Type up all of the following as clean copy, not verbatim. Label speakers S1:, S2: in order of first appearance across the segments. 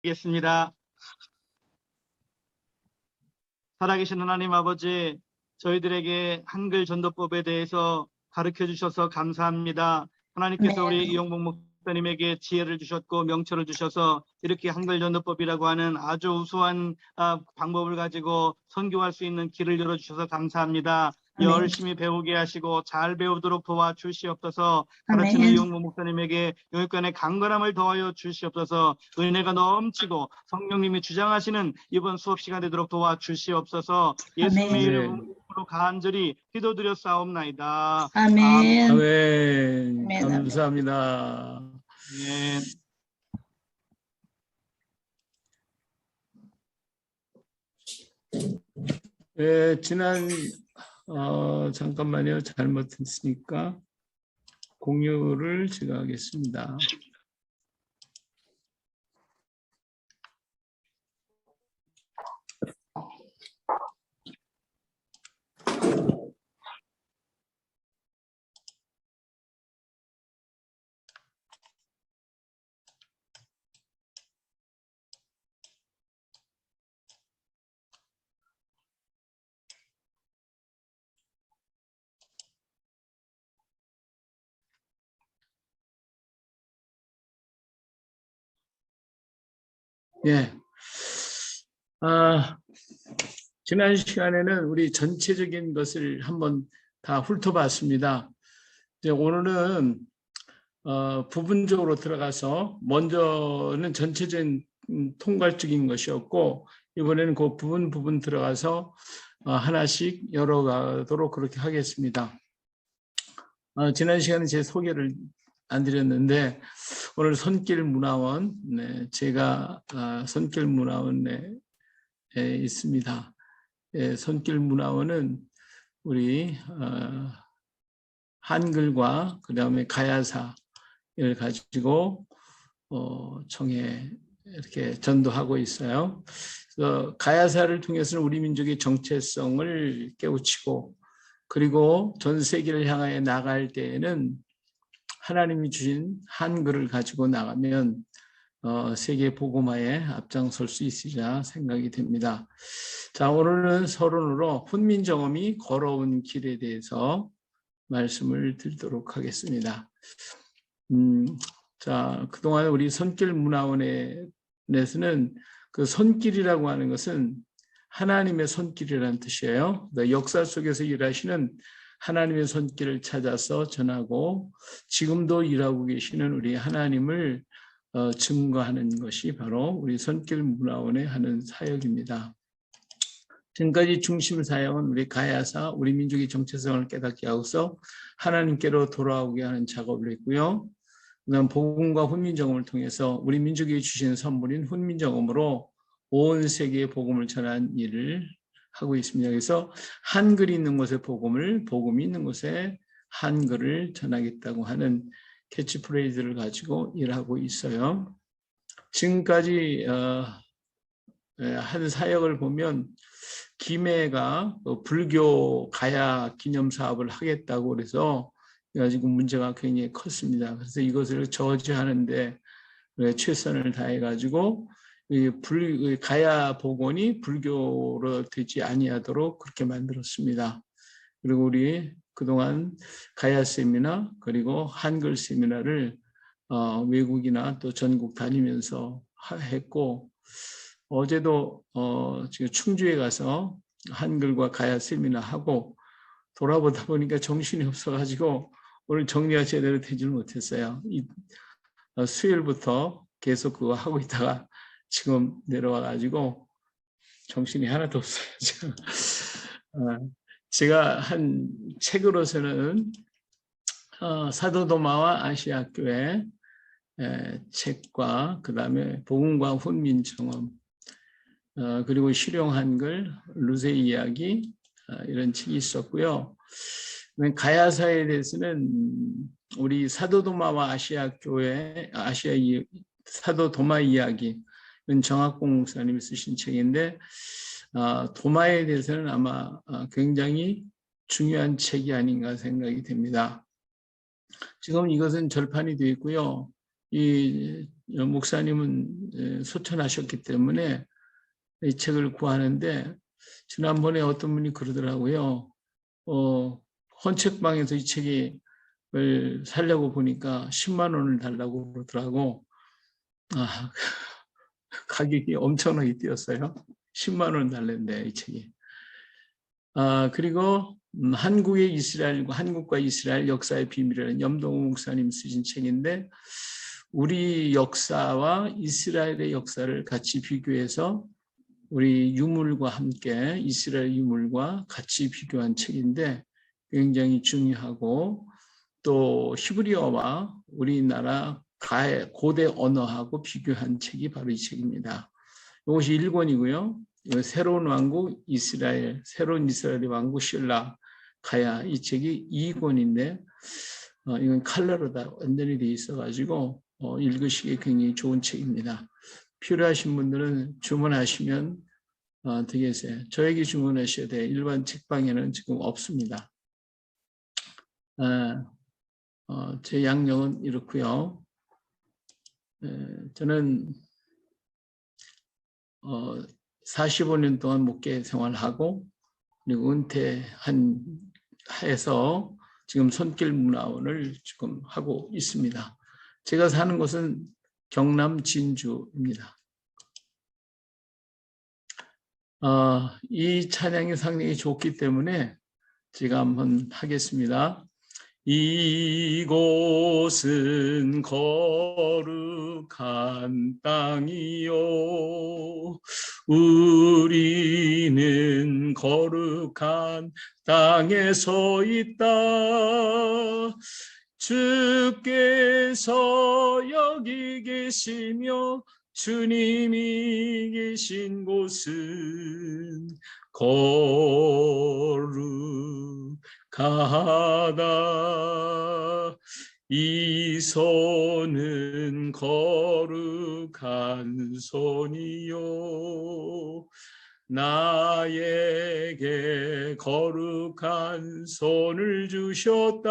S1: 하겠습니다. 살아계신 하나님 아버지, 저희들에게 한글 전도법에 대해서 가르쳐 주셔서 감사합니다. 하나님께서 우리 이용복 목사님에게 지혜를 주셨고 명철을 주셔서 이렇게 한글 전도법이라고 하는 아주 우수한 방법을 가지고 선교할 수 있는 길을 열어주셔서 감사합니다. 열심히 배우게 하시고 잘 배우도록 도와주시옵소서. 가르치는 이용복 목사님에게 영육간의 강건함을 더하여 주시옵소서. 은혜가 넘치고 성령님이 주장하시는 이번 수업 시간 되도록 도와주시옵소서. 예수님의 이름으로 간절히 기도드렸사옵나이다.
S2: 아멘.
S3: 아멘. 감사합니다.
S1: 네.
S3: 네, 잠깐만요. 잘못했으니까 공유를 제가 하겠습니다. 예. 지난 시간에는 우리 전체적인 것을 한번 다 훑어봤습니다. 이제 오늘은 부분적으로 들어가서 먼저는 전체적인 통괄적인 것이었고 이번에는 그 부분 들어가서 하나씩 열어가도록 그렇게 하겠습니다. 지난 시간에 제 소개를 안 드렸는데 오늘 손길문화원, 제가 손길문화원에 있습니다. 손길문화원은 우리 한글과 그 다음에 가야사를 가지고 청해 이렇게 전도하고 있어요. 그래서 가야사를 통해서는 우리 민족의 정체성을 깨우치고 그리고 전 세계를 향하여 나갈 때에는 하나님이 주신 한글을 가지고 나가면 세계 복음화에 앞장설 수 있으리라 생각이 됩니다. 자, 오늘은 서론으로 훈민정음이 걸어온 길에 대해서 말씀을 드리도록 하겠습니다. 자, 그동안 우리 손길문화원에서는 그 손길이라고 하는 것은 하나님의 손길이라는 뜻이에요. 역사 속에서 일하시는 하나님의 손길을 찾아서 전하고 지금도 일하고 계시는 우리 하나님을 증거하는 것이 바로 우리 손길문화원의 하는 사역입니다. 지금까지 중심 사역은 우리 가야사, 우리 민족의 정체성을 깨닫게 하고서 하나님께로 돌아오게 하는 작업을 했고요. 그다음 복음과 훈민정음을 통해서 우리 민족이 주신 선물인 훈민정음으로 온 세계에 복음을 전하는 일을 하고 있습니다. 그래서 한글이 있는 곳에 복음이 있는 곳에 한글을 전하겠다고 하는 캐치프레이즈를 가지고 일하고 있어요. 지금까지 한 사역을 보면 김해가 불교 가야 기념 사업을 하겠다고 그래서 가지고 문제가 굉장히 컸습니다. 그래서 이것을 저지하는데 최선을 다해가지고 가야 복원이 불교로 되지 아니하도록 그렇게 만들었습니다. 그리고 우리 그동안 가야 세미나 그리고 한글 세미나를 외국이나 또 전국 다니면서 했고 어제도 지금 충주에 가서 한글과 가야 세미나 하고 돌아보다 보니까 정신이 없어가지고 오늘 정리가 제대로 되지를 못했어요. 수요일부터 계속 그거 하고 있다가 지금 내려와가지고 정신이 하나도 없어요. 지금. 제가 한 책으로서는 사도도마와 아시아교회 책과 그 다음에 복음과 훈민정음 그리고 실용한글, 루세 이야기 이런 책이 있었고요. 가야사에 대해서는 우리 사도도마와 아시아교회 사도도마 이야기 정학공 목사님이 쓰신 책인데 도마에 대해서는 아마 굉장히 중요한 책이 아닌가 생각이 됩니다. 지금 이것은 절판이 되어 있고요. 이 목사님은 소천하셨기 때문에 이 책을 구하는데 지난번에 어떤 분이 그러더라고요. 헌책방에서 이 책을 사려고 보니까 10만 원을 달라고 그러더라고. 가격이 엄청나게 뛰었어요. 10만 원 달랬는데 이 책이. 그리고 한국의 이스라엘과 한국과 이스라엘 역사의 비밀이라는 염동호 목사님 쓰신 책인데 우리 역사와 이스라엘의 역사를 같이 비교해서 우리 유물과 함께 이스라엘 유물과 같이 비교한 책인데 굉장히 중요하고 또 히브리어와 우리나라 고대 언어하고 비교한 책이 바로 이 책입니다. 이것이 1권이고요. 새로운 왕국 이스라엘, 새로운 이스라엘의 왕국 신라 가야 이 책이 2권인데 이건 칼라로 다 완전히 돼 있어가지고 읽으시기 굉장히 좋은 책입니다. 필요하신 분들은 주문하시면 되겠어요. 저에게 주문하셔야 돼요. 일반 책방에는 지금 없습니다. 제 양력은 이렇고요. 저는 45년 동안 목회 생활하고 그리고 은퇴해서 지금 손길 문화원을 지금 하고 있습니다. 제가 사는 곳은 경남 진주입니다. 이 찬양이 상당히 좋기 때문에 제가 한번 하겠습니다. 이곳은 거룩한 땅이요 우리는 거룩한 땅에 서 있다. 주께서 여기 계시며 주님이 계신 곳은 거룩하다. 이 손은 거룩한 손이요 나에게 거룩한 손을 주셨다.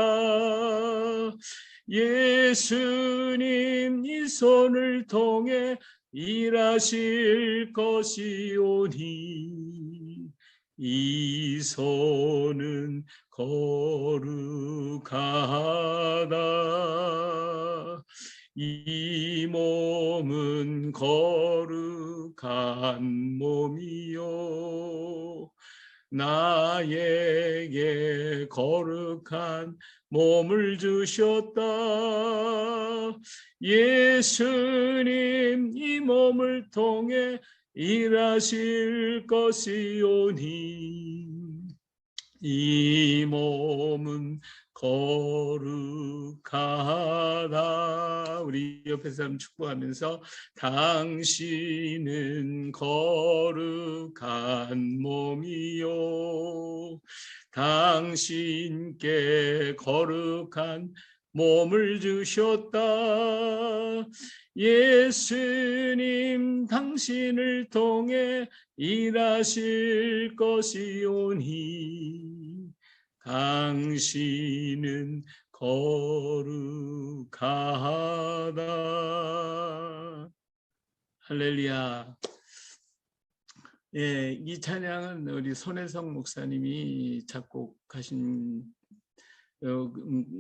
S3: 예수님 이 손을 통해 일하실 것이오니 이 손은 거룩하다. 이 몸은 거룩한 몸이요 나에게 거룩한 몸을 주셨다. 예수님 이 몸을 통해 일하실 것이오니 이 몸은 거룩하다. 우리 옆에 사람 축복하면서 당신은 거룩한 몸이요 당신께 거룩한 몸을 주셨다. 예수님 당신을 통해 일하실 것이오니 당신은 거룩하다. 할렐루야. 예, 이 찬양은 우리 손혜성 목사님이 작곡하신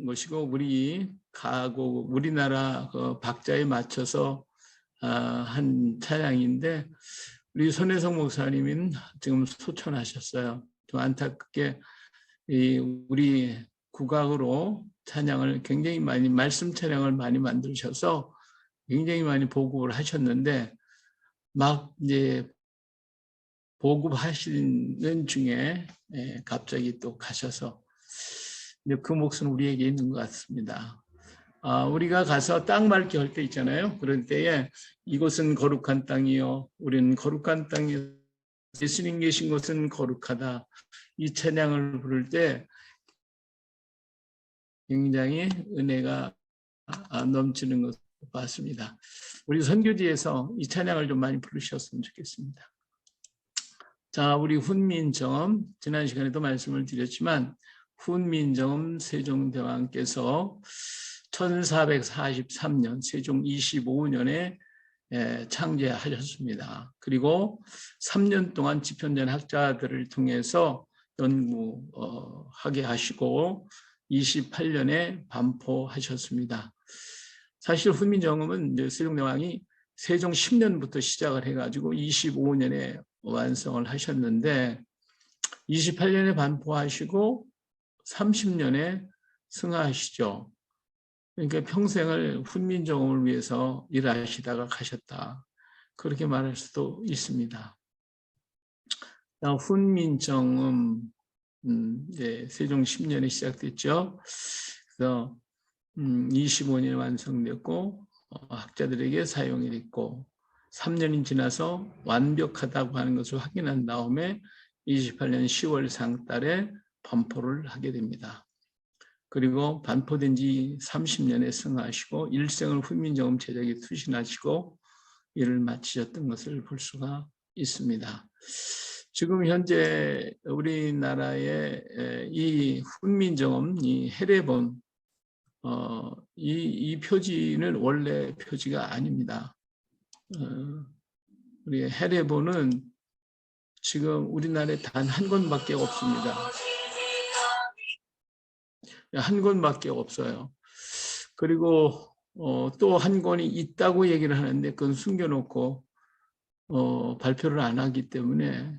S3: 것이고 우리 가곡 우리나라 박자에 맞춰서 한 찬양인데 우리 손혜성 목사님은 지금 소천하셨어요. 좀 안타깝게 우리 국악으로 찬양을 굉장히 많이 말씀 찬양을 많이 만드셔서 굉장히 많이 보급을 하셨는데 막 이제 보급하시는 중에 갑자기 또 가셔서 그 몫은 우리에게 있는 것 같습니다. 우리가 가서 땅 밟기 할 때 있잖아요. 그럴 때에 이곳은 거룩한 땅이요 우리는 거룩한 땅에 예수님 계신 곳은 거룩하다. 이 찬양을 부를 때 굉장히 은혜가 넘치는 것을 봤습니다. 우리 선교지에서 이 찬양을 좀 많이 부르셨으면 좋겠습니다. 자, 우리 훈민정음 지난 시간에도 말씀을 드렸지만 훈민정음 세종대왕께서 1443년 세종 25년에 창제하셨습니다. 그리고 3년 동안 집현전 학자들을 통해서 연구하게 하시고 28년에 반포하셨습니다. 사실 훈민정음은 세종대왕이 세종 10년부터 시작을 해가지고 25년에 완성을 하셨는데 28년에 반포하시고 30년에 승하하시죠. 그러니까 평생을 훈민정음을 위해서 일하시다가 가셨다. 그렇게 말할 수도 있습니다. 훈민정음 세종 10년에 시작됐죠. 그래서 25년에 완성됐고 학자들에게 사용이 됐고 3년이 지나서 완벽하다고 하는 것을 확인한 다음에 28년 10월 상달에 반포를 하게 됩니다. 그리고 반포된 지 30년에 승하하시고 일생을 훈민정음 제작에 투신하시고 일을 마치셨던 것을 볼 수가 있습니다. 지금 현재 우리나라의 이 훈민정음, 이 해례본, 이 표지는 원래 표지가 아닙니다. 우리 해례본은 지금 우리나라에 단 한 권밖에 없습니다. 한 권밖에 없어요. 그리고 또 한 권이 있다고 얘기를 하는데 그건 숨겨놓고 발표를 안 하기 때문에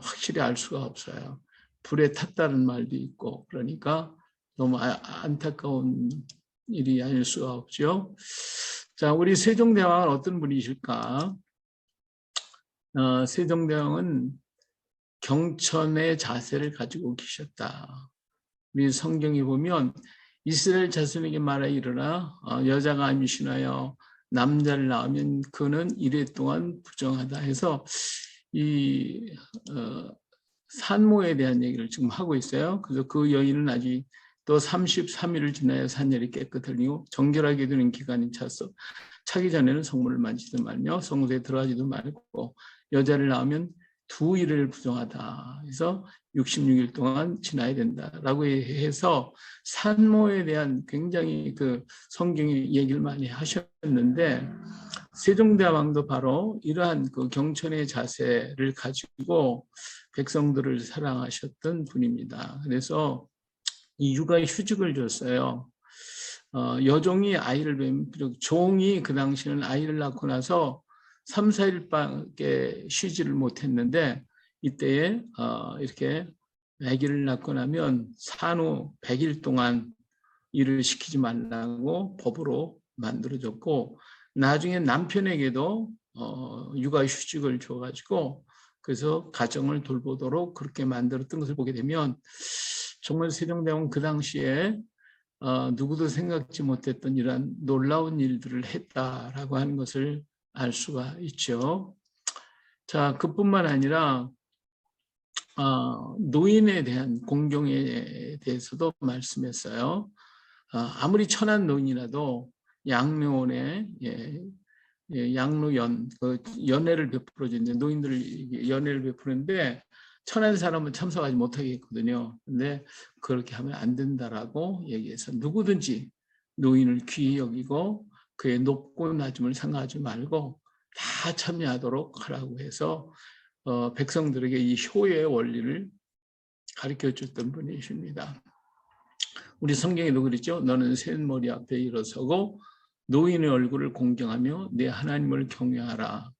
S3: 확실히 알 수가 없어요. 불에 탔다는 말도 있고 그러니까 너무 안타까운 일이 아닐 수가 없죠. 자, 우리 세종대왕은 어떤 분이실까? 세종대왕은 경천의 자세를 가지고 계셨다. 우리 성경에 보면 이스라엘 자손에게 말하 이르라 여자가 임신하여 남자를 낳으면 그는 이래 동안 부정하다 해서 이 산모에 대한 얘기를 지금 하고 있어요. 그래서 그 여인은 아직 또 33일을 지나야 산열이 깨끗하고 정결하게 되는 기간이 차서 차기 전에는 성물을 만지도 말며 성소에 들어가지도 말고 여자를 낳으면 2일을 부정하다. 그래서 66일 동안 지나야 된다라고 해서 산모에 대한 굉장히 그 성경의 얘기를 많이 하셨는데 세종대왕도 바로 이러한 그 경천의 자세를 가지고 백성들을 사랑하셨던 분입니다. 그래서 이 육아휴직을 줬어요. 여종이 아이를 뵈면 종이 그 당시에는 아이를 낳고 나서 3, 4일밖에 쉬지를 못했는데 이때에 이렇게 아기를 낳고 나면 산후 100일 동안 일을 시키지 말라고 법으로 만들어졌고 나중에 남편에게도 육아휴직을 줘가지고 그래서 가정을 돌보도록 그렇게 만들었던 것을 보게 되면 정말 세종대왕은 그 당시에 누구도 생각지 못했던 이러한 놀라운 일들을 했다라고 하는 것을 알 수가 있죠. 자, 그뿐만 아니라 노인에 대한 공경에 대해서도 말씀했어요. 아무리 천한 노인이라도 양묘원에 양로연 그 연회를 베풀어주는데 노인들 연회를 베푸는데 천한 사람은 참석하지 못하게 했거든요. 근데 그렇게 하면 안 된다라고 얘기해서 누구든지 노인을 귀히 여기고 그의 높고 낮음을 생각하지 말고 다 참여하도록 하라고 해서 백성들에게 이 효의 원리를 가르쳐 줬던 분이십니다. 우리 성경에도 그랬죠. 너는 셋머리 앞에 일어서고 노인의 얼굴을 공경하며 내 하나님을 경외하라.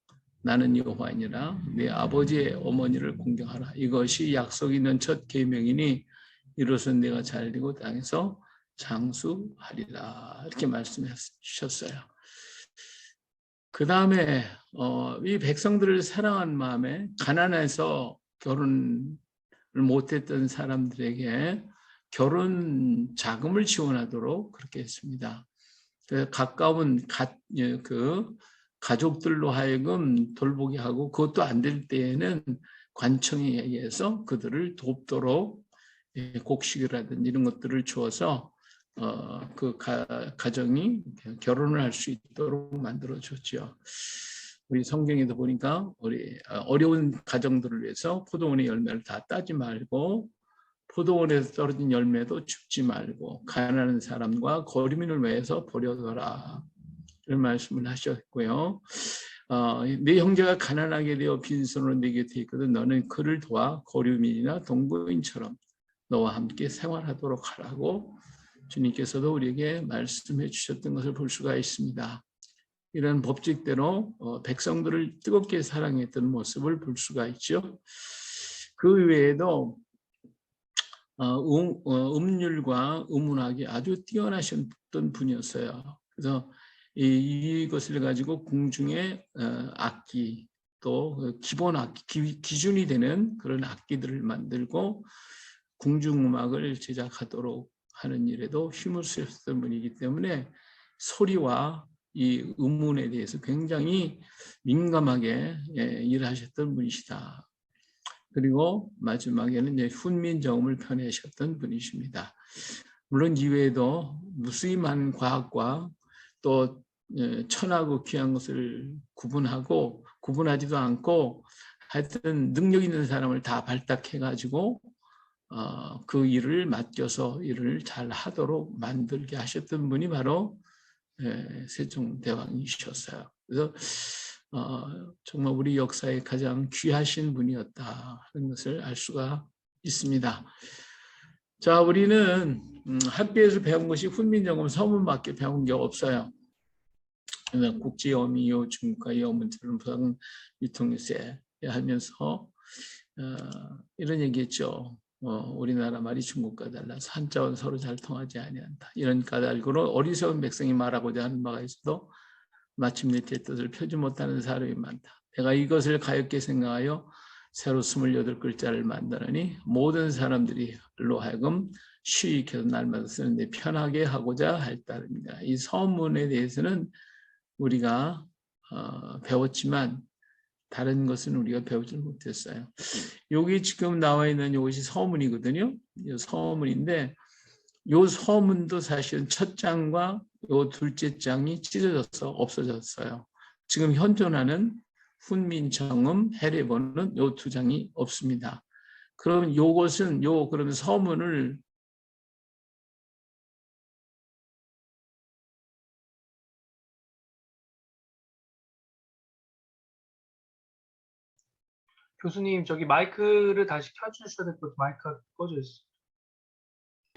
S3: 나는 여호와이니라. 내 아버지의 어머니를 공경하라. 이것이 약속 있는 첫 계명이니 이로써 내가 잘되고 땅에서 장수하리라. 이렇게 말씀해 주셨어요. 그 다음에 이 백성들을 사랑한 마음에 가난해서 결혼을 못했던 사람들에게 결혼 자금을 지원하도록 그렇게 했습니다. 가까운 가족들로 하여금 돌보게 하고 그것도 안 될 때에는 관청에 의해서 그들을 돕도록 곡식이라든지 이런 것들을 주어서 그 가정이 결혼을 할 수 있도록 만들어줬죠. 우리 성경에도 보니까 우리 어려운 가정들을 위해서 포도원의 열매를 다 따지 말고 포도원에서 떨어진 열매도 줍지 말고 가난한 사람과 거류민을 위해서 버려둬라. 이런 말씀을 하셨고요. 네 형제가 가난하게 되어 빈손으로 네 곁에 있거든 너는 그를 도와 거류민이나 동거인처럼 너와 함께 생활하도록 하라고 주님께서도 우리에게 말씀해 주셨던 것을 볼 수가 있습니다. 이런 법칙대로 백성들을 뜨겁게 사랑했던 모습을 볼 수가 있죠. 그 외에도 음률과 음운학이 아주 뛰어나셨던 분이었어요. 그래서 이것을 가지고 궁중의 악기 또 기본 악기, 기준이 되는 그런 악기들을 만들고 궁중음악을 제작하도록 하는 일에도 힘을 쓰셨던 분이기 때문에 소리와 이 음운에 대해서 굉장히 민감하게 일하셨던 분이시다. 그리고 마지막에는 이제 훈민정음을 펴내셨던 분이십니다. 물론 이외에도 무수히만 과학과 또 천하고 귀한 것을 구분하지도 않고 하여튼 능력 있는 사람을 다 발탁해가지고 그 일을 맡겨서 일을 잘 하도록 만들게 하셨던 분이 바로 세종대왕이셨어요. 그래서 정말 우리 역사에 가장 귀하신 분이었다 하는 것을 알 수가 있습니다. 자, 우리는 학교에서 배운 것이 훈민정음 서문밖에 배운 게 없어요. 국지어미요 중국과 여문처럼 부상 유통세 하면서 이런 얘기했죠. 우리나라 말이 중국과 달라서 한자어는 서로 잘 통하지 아니한다. 이런 까닭으로 어리석은 백성이 말하고자 하는 바가 있어도 마침내 제 뜻을 펴지 못하는 사람이 많다. 내가 이것을 가엾게 생각하여 새로 28글자를 만드느니 모든 사람들이로 하여금 쉬익해서 날마다 쓰는데 편하게 하고자 할 따름이다. 이 서문에 대해서는 우리가 배웠지만 다른 것은 우리가 배우지 못했어요. 여기 지금 나와 있는 이것이 서문이거든요. 이 서문인데 이 서문도 사실은 첫 장과 이 둘째 장이 찢어져서 없어졌어요. 지금 현존하는 훈민정음, 해례본은 이 두 장이 없습니다. 그럼 이것은 그러면 서문을
S2: 교수님, 저기 마이크를 다시 켜주셔야 될 것 같아요. 마이크가 꺼져 있어요.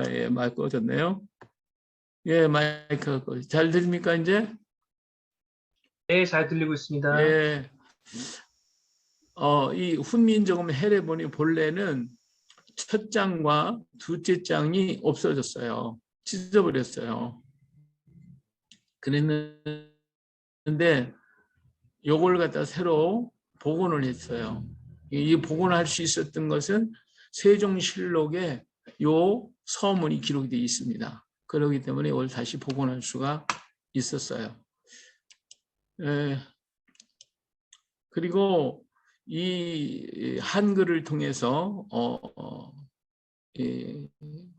S3: 예, 마이크 꺼졌네요. 예, 마이크가 꺼졌어요. 잘 들립니까 이제?
S2: 네, 잘 들리고 있습니다.
S3: 예. 이 훈민정음 해례본이 본래는 첫 장과 둘째 장이 없어졌어요. 찢어버렸어요. 그랬는데 요걸 갖다 새로 복원을 했어요. 이 복원할 수 있었던 것은 세종실록에 요 서문이 기록이 되어 있습니다. 그렇기 때문에 이걸 다시 복원할 수가 있었어요. 그리고 이 한글을 통해서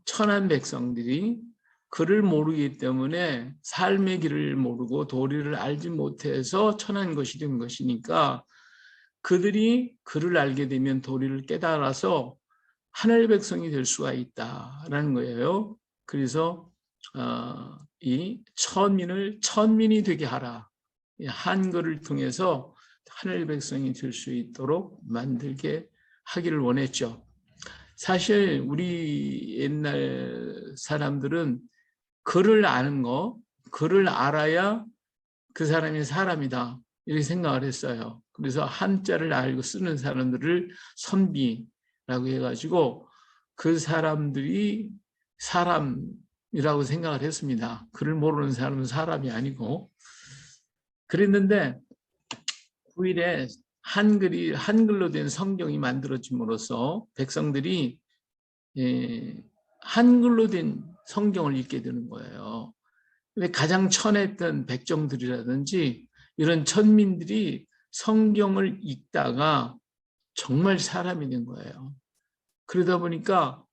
S3: 천한 백성들이 글을 모르기 때문에 삶의 길을 모르고 도리를 알지 못해서 천한 것이 된 것이니까 그들이 글을 알게 되면 도리를 깨달아서 하늘 백성이 될 수가 있다라는 거예요. 그래서 이 천민이 되게 하라. 한글을 통해서 하늘 백성이 될 수 있도록 만들게 하기를 원했죠. 사실 우리 옛날 사람들은 글을 아는 거, 글을 알아야 그 사람이 사람이다 이렇게 생각을 했어요. 그래서 한자를 알고 쓰는 사람들을 선비라고 해가지고 그 사람들이 사람이라고 생각을 했습니다. 글을 모르는 사람은 사람이 아니고. 그랬는데 9일에 한글로 된 성경이 만들어짐으로써 백성들이 한글로 된 성경을 읽게 되는 거예요. 근데 가장 천했던 백정들이라든지 이런 천민들이 성경을 읽다가 정말 사람이 된 거예요. 그러다 보니까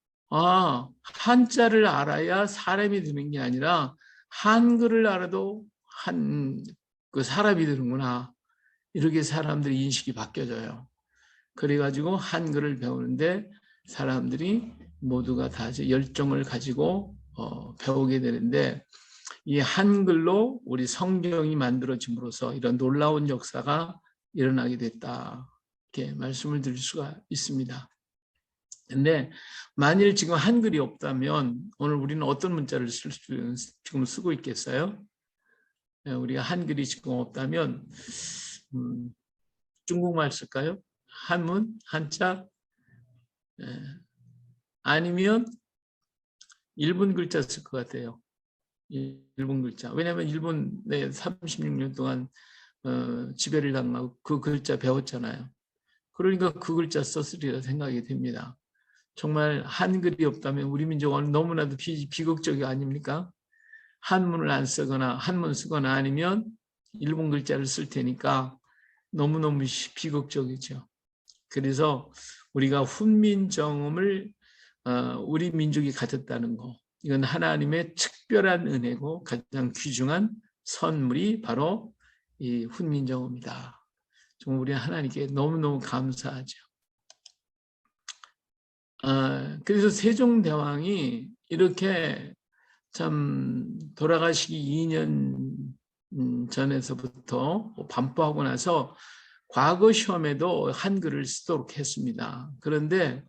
S3: 한자를 알아야 사람이 되는 게 아니라 한글을 알아도 그 사람이 되는구나. 이렇게 사람들의 인식이 바뀌어져요. 그래가지고 한글을 배우는데 사람들이 모두가 다 이제 열정을 가지고 배우게 되는데 이 한글로 우리 성경이 만들어짐으로써 이런 놀라운 역사가 일어나게 됐다. 이렇게 말씀을 드릴 수가 있습니다. 근데 만일 지금 한글이 없다면 오늘 우리는 어떤 문자를 지금 쓰고 있겠어요? 우리가 한글이 지금 없다면 중국말 쓸까요? 한문? 한자? 아니면 일본 글자 쓸 것 같아요. 일본 글자. 왜냐하면 일본에 36년 동안 지배를 당하고 그 글자 배웠잖아요. 그러니까 그 글자 썼으리라 생각이 됩니다. 정말 한글이 없다면 우리 민족은 너무나도 비극적이 아닙니까? 한문을 안 쓰거나 한문 쓰거나 아니면 일본 글자를 쓸 테니까 너무너무 비극적이죠. 그래서 우리가 훈민정음을 우리 민족이 가졌다는 거, 이건 하나님의 특별한 은혜고 가장 귀중한 선물이 바로 이 훈민정음이다. 정말 우리 하나님께 너무너무 감사하죠. 그래서 세종대왕이 이렇게 참 돌아가시기 2년 전에서부터 반포하고 나서 과거 시험에도 한글을 쓰도록 했습니다. 그런데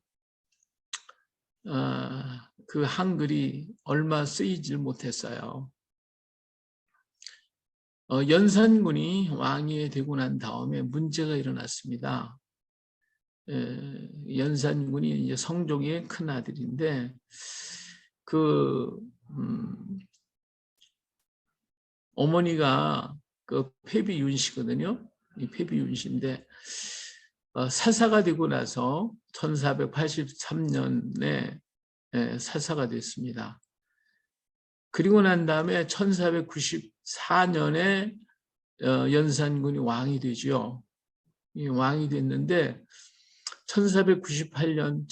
S3: 그 한글이 얼마 쓰이질 못했어요. 연산군이 왕이 되고 난 다음에 문제가 일어났습니다. 연산군이 이제 성종의 큰 아들인데 어머니가 그 폐비윤씨거든요. 이 폐비윤씨인데 사사가 되고 나서 1483년에 사사가 됐습니다. 그리고 난 다음에 1494년에 연산군이 왕이 되죠. 이 왕이 됐는데 1498년,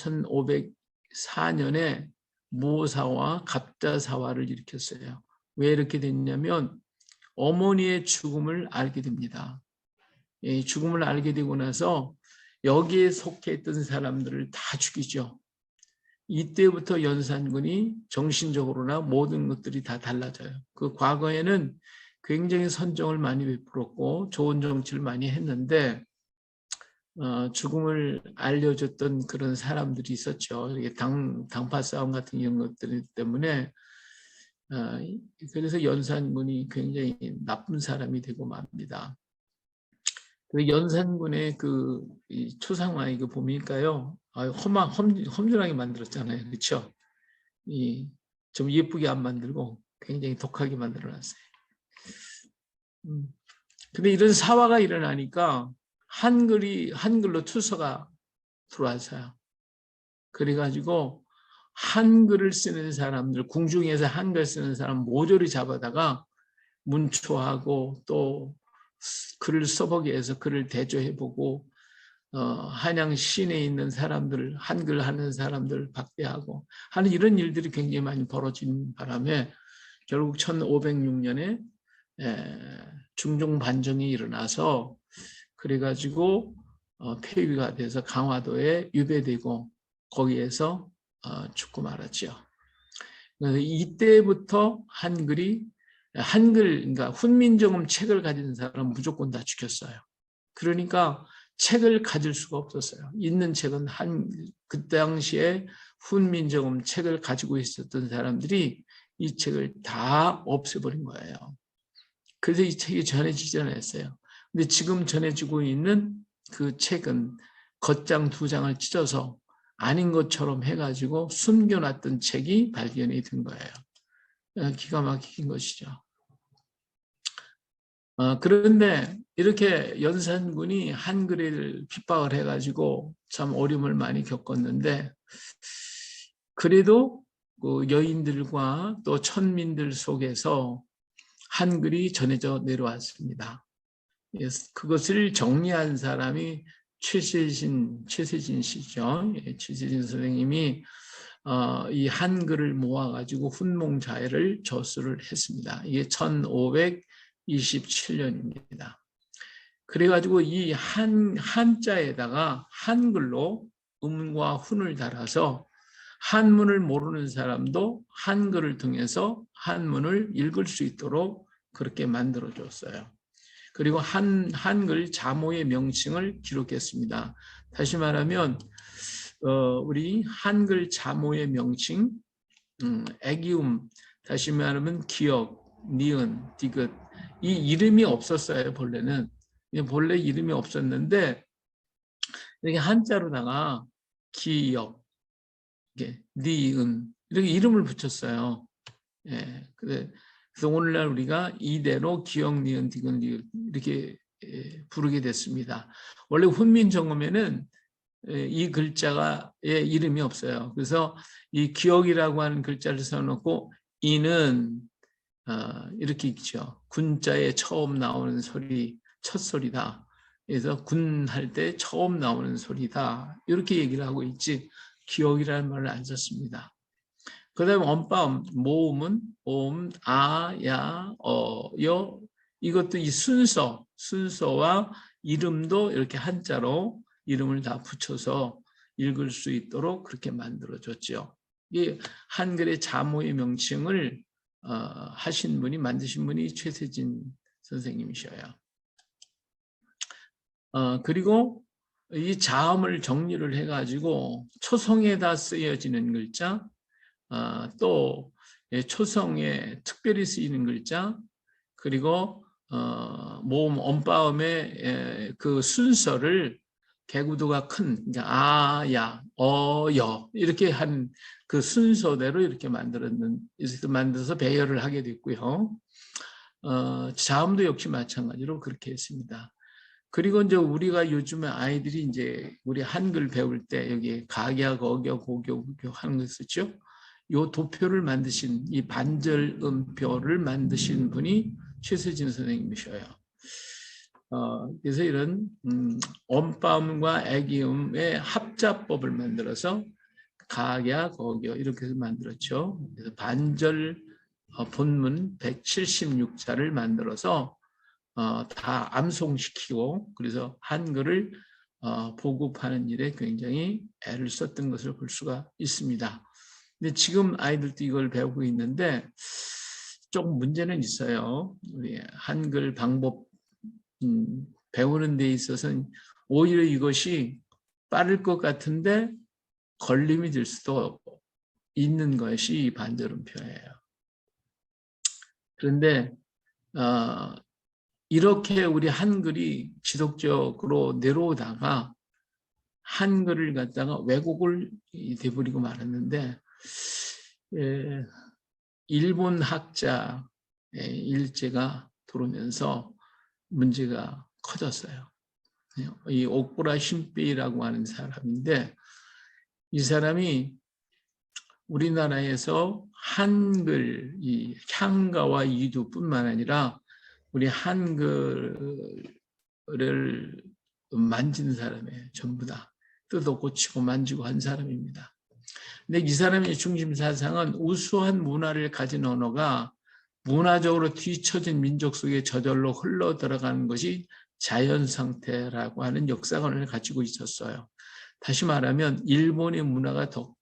S3: 1504년에 모사와 갑자사화를 일으켰어요. 왜 이렇게 됐냐면 어머니의 죽음을 알게 됩니다. 이 죽음을 알게 되고 나서 여기에 속해 있던 사람들을 다 죽이죠. 이때부터 연산군이 정신적으로나 모든 것들이 다 달라져요. 그 과거에는 굉장히 선정을 많이 베풀었고 좋은 정치를 많이 했는데 죽음을 알려줬던 그런 사람들이 있었죠. 당파 싸움 같은 이런 것들 때문에 그래서 연산군이 굉장히 나쁜 사람이 되고 맙니다. 그 연산군의 그 초상화 이거 보니까요, 험준하게 만들었잖아요, 그렇죠? 좀 예쁘게 안 만들고 굉장히 독하게 만들어놨어요. 근데 이런 사화가 일어나니까 한글로 투서가 들어왔어요. 그래가지고 한글을 쓰는 사람들, 궁중에서 한글 쓰는 사람 모조리 잡아다가 문초하고 또 글을 써보기 위해서 글을 대조해보고 한양 시내에 있는 사람들, 한글 하는 사람들 박대하고 하는 이런 일들이 굉장히 많이 벌어진 바람에 결국 1506년에 중종 반정이 일어나서 그래가지고 폐위가 돼서 강화도에 유배되고 거기에서 죽고 말았죠. 그래서 이때부터 그러니까 훈민정음 책을 가진 사람은 무조건 다 죽였어요. 그러니까 책을 가질 수가 없었어요. 있는 책은 그 당시에 훈민정음 책을 가지고 있었던 사람들이 이 책을 다 없애버린 거예요. 그래서 이 책이 전해지지 않았어요. 근데 지금 전해지고 있는 그 책은 겉장 2장을 찢어서 아닌 것처럼 해가지고 숨겨놨던 책이 발견이 된 거예요. 기가 막힌 것이죠. 그런데 이렇게 연산군이 한글을 핍박을 해가지고 참 어려움을 많이 겪었는데 그래도 그 여인들과 또 천민들 속에서 한글이 전해져 내려왔습니다. 그것을 정리한 사람이 최세진 씨죠. 최세진 선생님이 이 한글을 모아가지고 훈몽자해를 저술을 했습니다. 이게 1527년입니다. 그래가지고 이 한자에다가 한글로 음과 훈을 달아서 한문을 모르는 사람도 한글을 통해서 한문을 읽을 수 있도록 그렇게 만들어 줬어요. 그리고 한글 자모의 명칭을 기록했습니다. 다시 말하면 우리 한글 자모의 명칭, 애기움, 다시 말하면 기역, 니은, 디귿, 이 이름이 없었어요. 본래는 본래 이름이 없었는데 이렇게 한자로다가 기역, 니은 이렇게 이름을 붙였어요. 예, 그래서 오늘날 우리가 이대로 기역, 니은, 디귿 이렇게 부르게 됐습니다. 원래 훈민정음에는 이 글자가의 이름이 없어요. 그래서 이 기역이라고 하는 글자를 써놓고 이는 이렇게 있죠. 군자에 처음 나오는 소리, 첫 소리다. 그래서 군할 때 처음 나오는 소리다. 이렇게 얘기를 하고 있지 기역이라는 말을 안 썼습니다. 그 다음에 엄빠음, 모음은 오음, 아, 야, 여 이것도 이 순서와 이름도 이렇게 한자로 이름을 다 붙여서 읽을 수 있도록 그렇게 만들어줬죠. 이 한글의 자모의 명칭을 만드신 분이 최세진 선생님이셔요. 그리고 이 자음을 정리를 해가지고 초성에다 쓰여지는 글자, 또 초성에 특별히 쓰이는 글자, 그리고 모음 엄빠음의 그 순서를 개구도가 큰 아, 야, 여 이렇게 한 그 순서대로 이렇게 만들어서 배열을 하게 됐고요. 자음도 역시 마찬가지로 그렇게 했습니다. 그리고 이제 우리가 요즘에 아이들이 이제 우리 한글 배울 때 여기 각야, 거겨, 고교, 우교 하는 거 쓰죠. 요 도표를 만드신 이 반절음표를 만드신 분이 최세진 선생님이셔요. 그래서 이런 엄빠음과 애기음의 합자법을 만들어서 각야, 거겨 이렇게 해서 만들었죠. 그래서 반절 본문 176자를 만들어서 다 암송시키고 그래서 한글을 보급하는 일에 굉장히 애를 썼던 것을 볼 수가 있습니다. 근데 지금 아이들도 이걸 배우고 있는데 조금 문제는 있어요. 우리 한글 방법 배우는 데 있어서는 오히려 이것이 빠를 것 같은데 걸림이 될 수도 있는 것이 반절음표예요. 그런데 이렇게 우리 한글이 지속적으로 내려오다가 한글을 갖다가 왜곡을 돼버리고 말았는데 일본 학자의 일제가 들어오면서 문제가 커졌어요. 이 오쿠라 신베이라고 하는 사람인데 이 사람이 우리나라에서 한글, 이 향가와 이두뿐만 아니라 우리 한글을 만진 사람이에요. 전부 다 뜯어 고치고 만지고 한 사람입니다. 근데 이 사람의 중심 사상은 우수한 문화를 가진 언어가 문화적으로 뒤처진 민족 속에 저절로 흘러 들어가는 것이 자연 상태라고 하는 역사관을 가지고 있었어요. 다시 말하면 일본의 문화가 더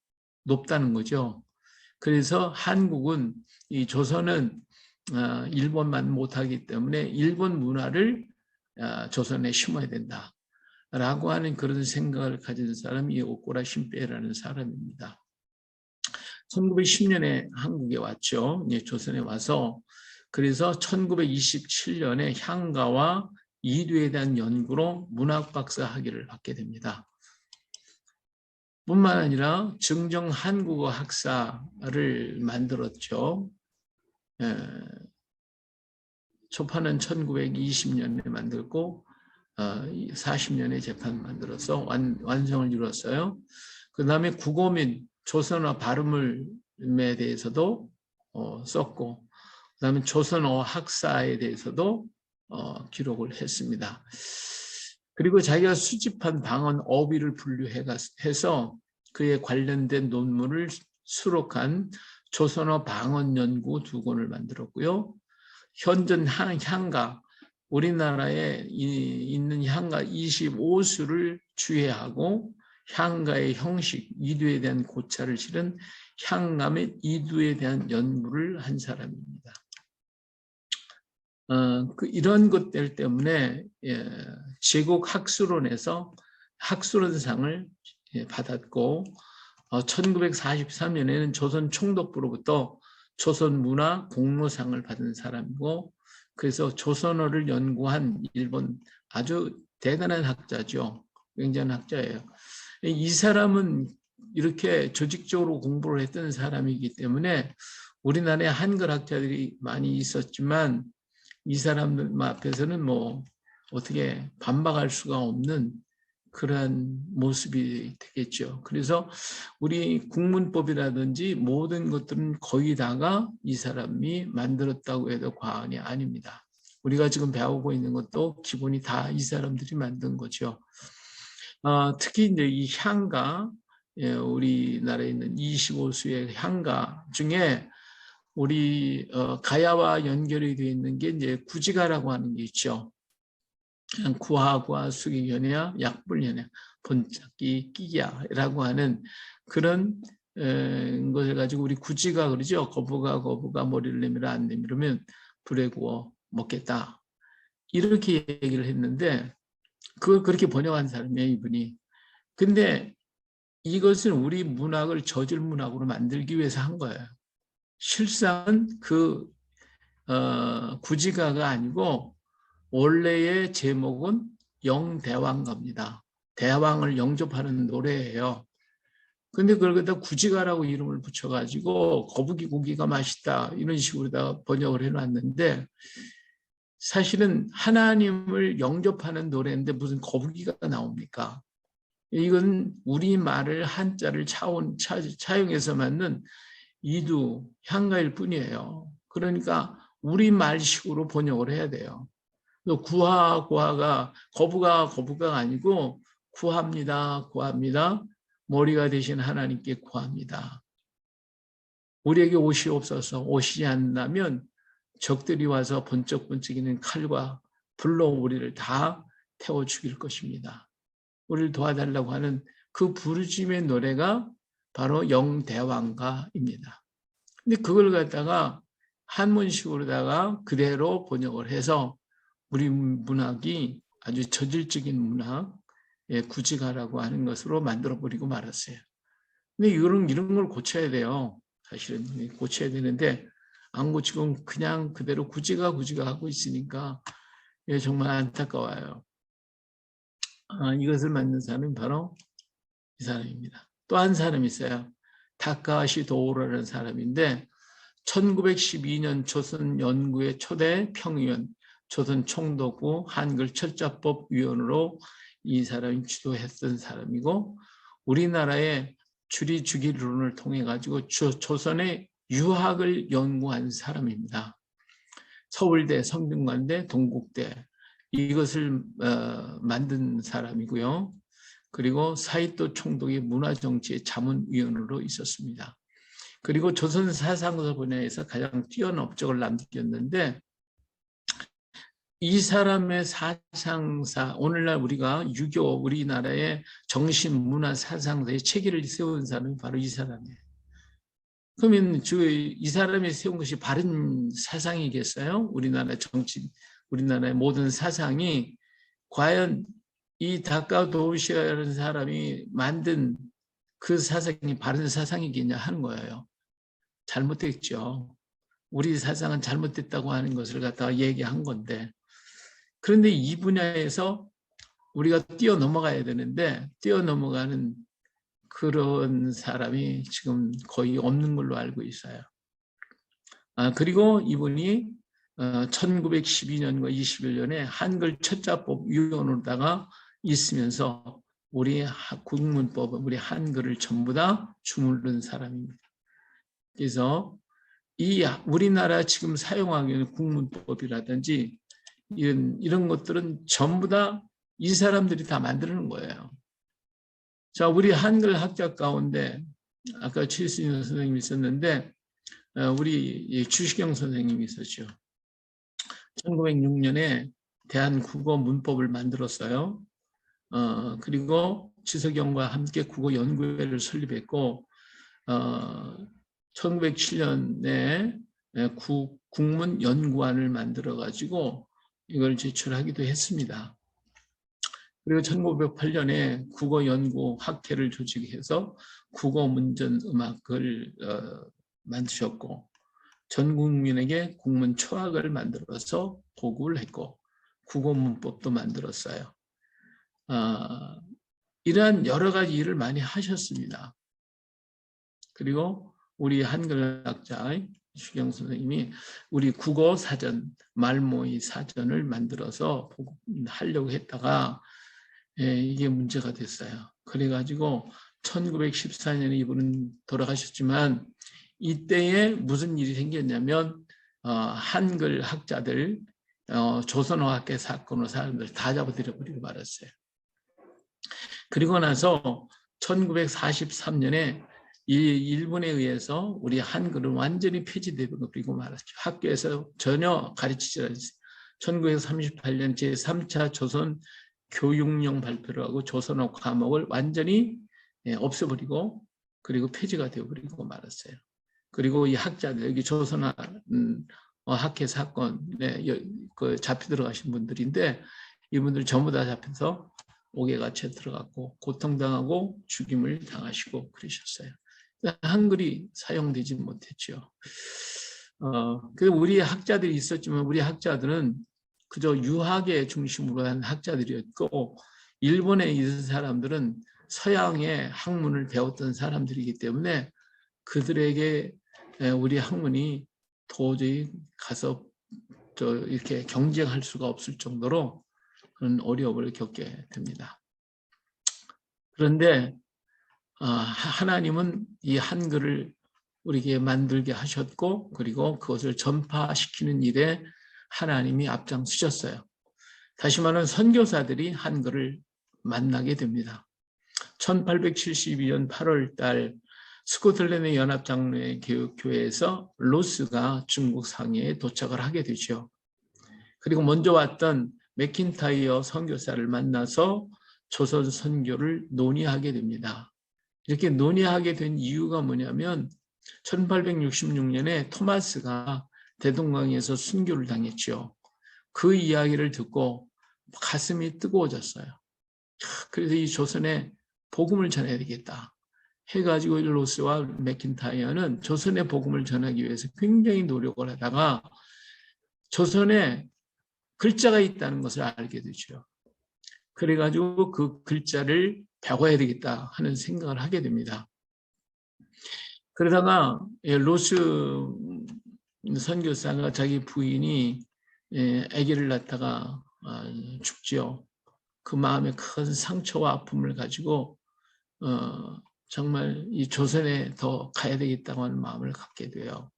S3: 높다는 거죠. 그래서 한국은 이 조선은 일본만 못하기 때문에 일본 문화를 조선에 심어야 된다라고 하는 그런 생각을 가진 사람이 오쿠라 신베이라는 사람입니다. 1910년에 한국에 왔죠. 조선에 와서 그래서 1927년에 향가와 이두에 대한 연구로 문학박사 학위를 받게 됩니다. 뿐만 아니라 증정 한국어 학사를 만들었죠. 초판은 1920년에 만들고 40년에 재판 만들어서 완성을 이뤘어요. 그 다음에 국어민 조선어 발음에 대해서도 썼고 그 다음에 조선어 학사에 대해서도 기록을 했습니다. 그리고 자기가 수집한 방언 어휘를 분류해서 그에 관련된 논문을 수록한 조선어 방언 연구 2권을 만들었고요. 현존 향가, 우리나라에 있는 향가 25수를 주해하고 향가의 형식, 이두에 대한 고찰을 실은 향감의 이두에 대한 연구를 한 사람입니다. 이런 것들 때문에 제국 학술원에서 학술원상을 받았고 1943년에는 조선 총독부로부터 조선문화 공로상을 받은 사람이고, 그래서 조선어를 연구한 일본 아주 대단한 학자죠. 굉장한 학자예요. 이 사람은 이렇게 조직적으로 공부를 했던 사람이기 때문에 우리나라에 한글 학자들이 많이 있었지만 이 사람들 앞에서는 뭐 어떻게 반박할 수가 없는 그러한 모습이 되겠죠. 그래서 우리 국문법이라든지 모든 것들은 거의 다가 이 사람이 만들었다고 해도 과언이 아닙니다. 우리가 지금 배우고 있는 것도 기본이 다 이 사람들이 만든 거죠. 특히 이제 이 향가, 우리나라에 있는 25수의 향가 중에 우리 가야와 연결이 되어 있는 게 이제 구지가라고 하는 게 있죠. 구하과 수기견야, 약불견야, 번짝기, 끼야라고 하는 그런 것을 가지고 우리 구지가 그러죠. 거부가 머리를 내밀어 안 내밀으면 불에 구워 먹겠다. 이렇게 얘기를 했는데 그걸 그렇게 번역한 사람이에요, 이분이. 근데 이것은 우리 문학을 저질 문학으로 만들기 위해서 한 거예요. 실상은 그 구지가가 아니고 원래의 제목은 영대왕가입니다. 대왕을 영접하는 노래예요. 근데 그걸 갖다 구지가라고 이름을 붙여가지고 거북이 고기가 맛있다 이런 식으로 다 번역을 해놨는데, 사실은 하나님을 영접하는 노래인데 무슨 거북이가 나옵니까? 이건 우리말을 한자를 차용해서 만든 이두 향가일 뿐이에요. 그러니까 우리말식으로 번역을 해야 돼요. 구하가 거부가 아니고 구합니다. 머리가 되신 하나님께 구합니다. 우리에게 옷이 없어서 오시지 않는다면 적들이 와서 번쩍번쩍이는 칼과 불로 우리를 다 태워 죽일 것입니다. 우리를 도와달라고 하는 그 부르짖음의 노래가 바로 영대왕가입니다. 근데 그걸 갖다가 한문식으로다가 그대로 번역을 해서 우리 문학이 아주 저질적인 문학, 구지가라고 하는 것으로 만들어버리고 말았어요. 근데 이런 걸 고쳐야 돼요. 사실은 고쳐야 되는데 안 고치고 그냥 그대로 구지가 하고 있으니까 정말 안타까워요. 이것을 만든 사람이 바로 이 사람입니다. 또 한 사람이 있어요. 다카시 도우라는 사람인데 1912년 조선 연구의 초대 평의원, 조선 총독부 한글 철자법 위원으로 이 사람이 주도했던 사람이고, 우리나라의 주리 주기론을 통해 가지고 조선의 유학을 연구한 사람입니다. 서울대, 성균관대, 동국대 이것을 만든 사람이고요. 그리고 사이토 총독의 문화정치의 자문위원으로 있었습니다. 그리고 조선 사상서 분야에서 가장 뛰어난 업적을 남겼는데, 이 사람의 사상사, 오늘날 우리가 유교, 우리나라의 정신, 문화, 사상사의 체계를 세운 사람이 바로 이 사람이에요. 그러면 이 사람이 세운 것이 바른 사상이겠어요? 우리나라 정치, 우리나라의 모든 사상이 과연 이 다카도우시라는 사람이 만든 그 사상이 바른 사상이겠냐 하는 거예요. 잘못됐죠. 우리 사상은 잘못됐다고 하는 것을 갖다가 얘기한 건데, 그런데 이 분야에서 우리가 뛰어넘어가야 되는데 뛰어넘어가는 그런 사람이 지금 거의 없는 걸로 알고 있어요. 그리고 이분이 1912년과 21년에 한글 첫자법 위원으로다가 있으면서 우리 국문법, 우리 한글을 전부 다 주무른 사람입니다. 그래서 이 우리나라 지금 사용하고 있는 국문법이라든지 이런 것들은 전부 다 이 사람들이 다 만드는 거예요. 자, 우리 한글 학자 가운데 아까 최순영 선생님이 있었는데 우리 주시경 선생님이 있었죠. 1906년에 대한국어문법을 만들었어요. 그리고 지석영과 함께 국어연구회를 설립했고 1907년에 국문연구원을 만들어 가지고 이걸 제출하기도 했습니다. 그리고 1908년에 국어연구학회를 조직해서 국어문전음악을 만드셨고 전 국민에게 국문 초학을 만들어서 보급을 했고 국어문법도 만들었어요. 이러한 여러 가지 일을 많이 하셨습니다. 그리고 우리 한글학자 추경 선생님이 우리 국어 사전, 말모의 사전을 만들어서 보급하려고 했다가 이게 문제가 됐어요. 그래가지고 1914년에 이분은 돌아가셨지만 이때에 무슨 일이 생겼냐면 한글 학자들, 조선어학계 사건으로 사람들 다 잡아들여버리고 말았어요. 그리고 나서 1943년에 일본에 의해서 우리 한글은 완전히 폐지되고 말았죠. 학교에서 전혀 가르치지 않았어요. 1938년 제3차 조선 교육령 발표를 하고 조선어 과목을 완전히 없애버리고 그리고 폐지가 되어버리고 말았어요. 그리고 이 학자들, 여기 조선어 학회 사건에 잡혀 들어가신 분들인데 이분들 전부 다 잡혀서 옥외가채 들어갔고 고통당하고 죽임을 당하시고 그러셨어요. 한글이 사용되지 못했죠. 우리 학자들이 있었지만 우리 학자들은 그저 유학의 중심으로 한 학자들이었고 일본에 있는 사람들은 서양의 학문을 배웠던 사람들이기 때문에 그들에게 우리 학문이 도저히 가서 이렇게 경쟁할 수가 없을 정도로 그런 어려움을 겪게 됩니다. 그런데 하나님은 이 한글을 우리에게 만들게 하셨고 그리고 그것을 전파시키는 일에 하나님이 앞장서셨어요. 다시 말하면 선교사들이 한글을 만나게 됩니다. 1872년 8월 달 스코틀랜드 연합장로교회에서 로스가 중국 상해에 도착을 하게 되죠. 그리고 먼저 왔던 맥킨타이어 선교사를 만나서 조선 선교를 논의하게 됩니다. 이렇게 논의하게 된 이유가 뭐냐면 1866년에 토마스가 대동강에서 순교를 당했죠. 그 이야기를 듣고 가슴이 뜨거워졌어요. 그래서 이 조선에 복음을 전해야 되겠다 해가지고 로스와 맥킨타이어는 조선의 복음을 전하기 위해서 굉장히 노력을 하다가 조선에 글자가 있다는 것을 알게 되죠. 그래가지고 그 글자를 배워야 되겠다 하는 생각을 하게 됩니다. 그러다가 로스 선교사가 자기 부인이 아기를 낳다가 죽지요. 그 마음에 큰 상처와 아픔을 가지고 정말 이 조선에 더 가야 되겠다고 하는 마음을 갖게 돼요.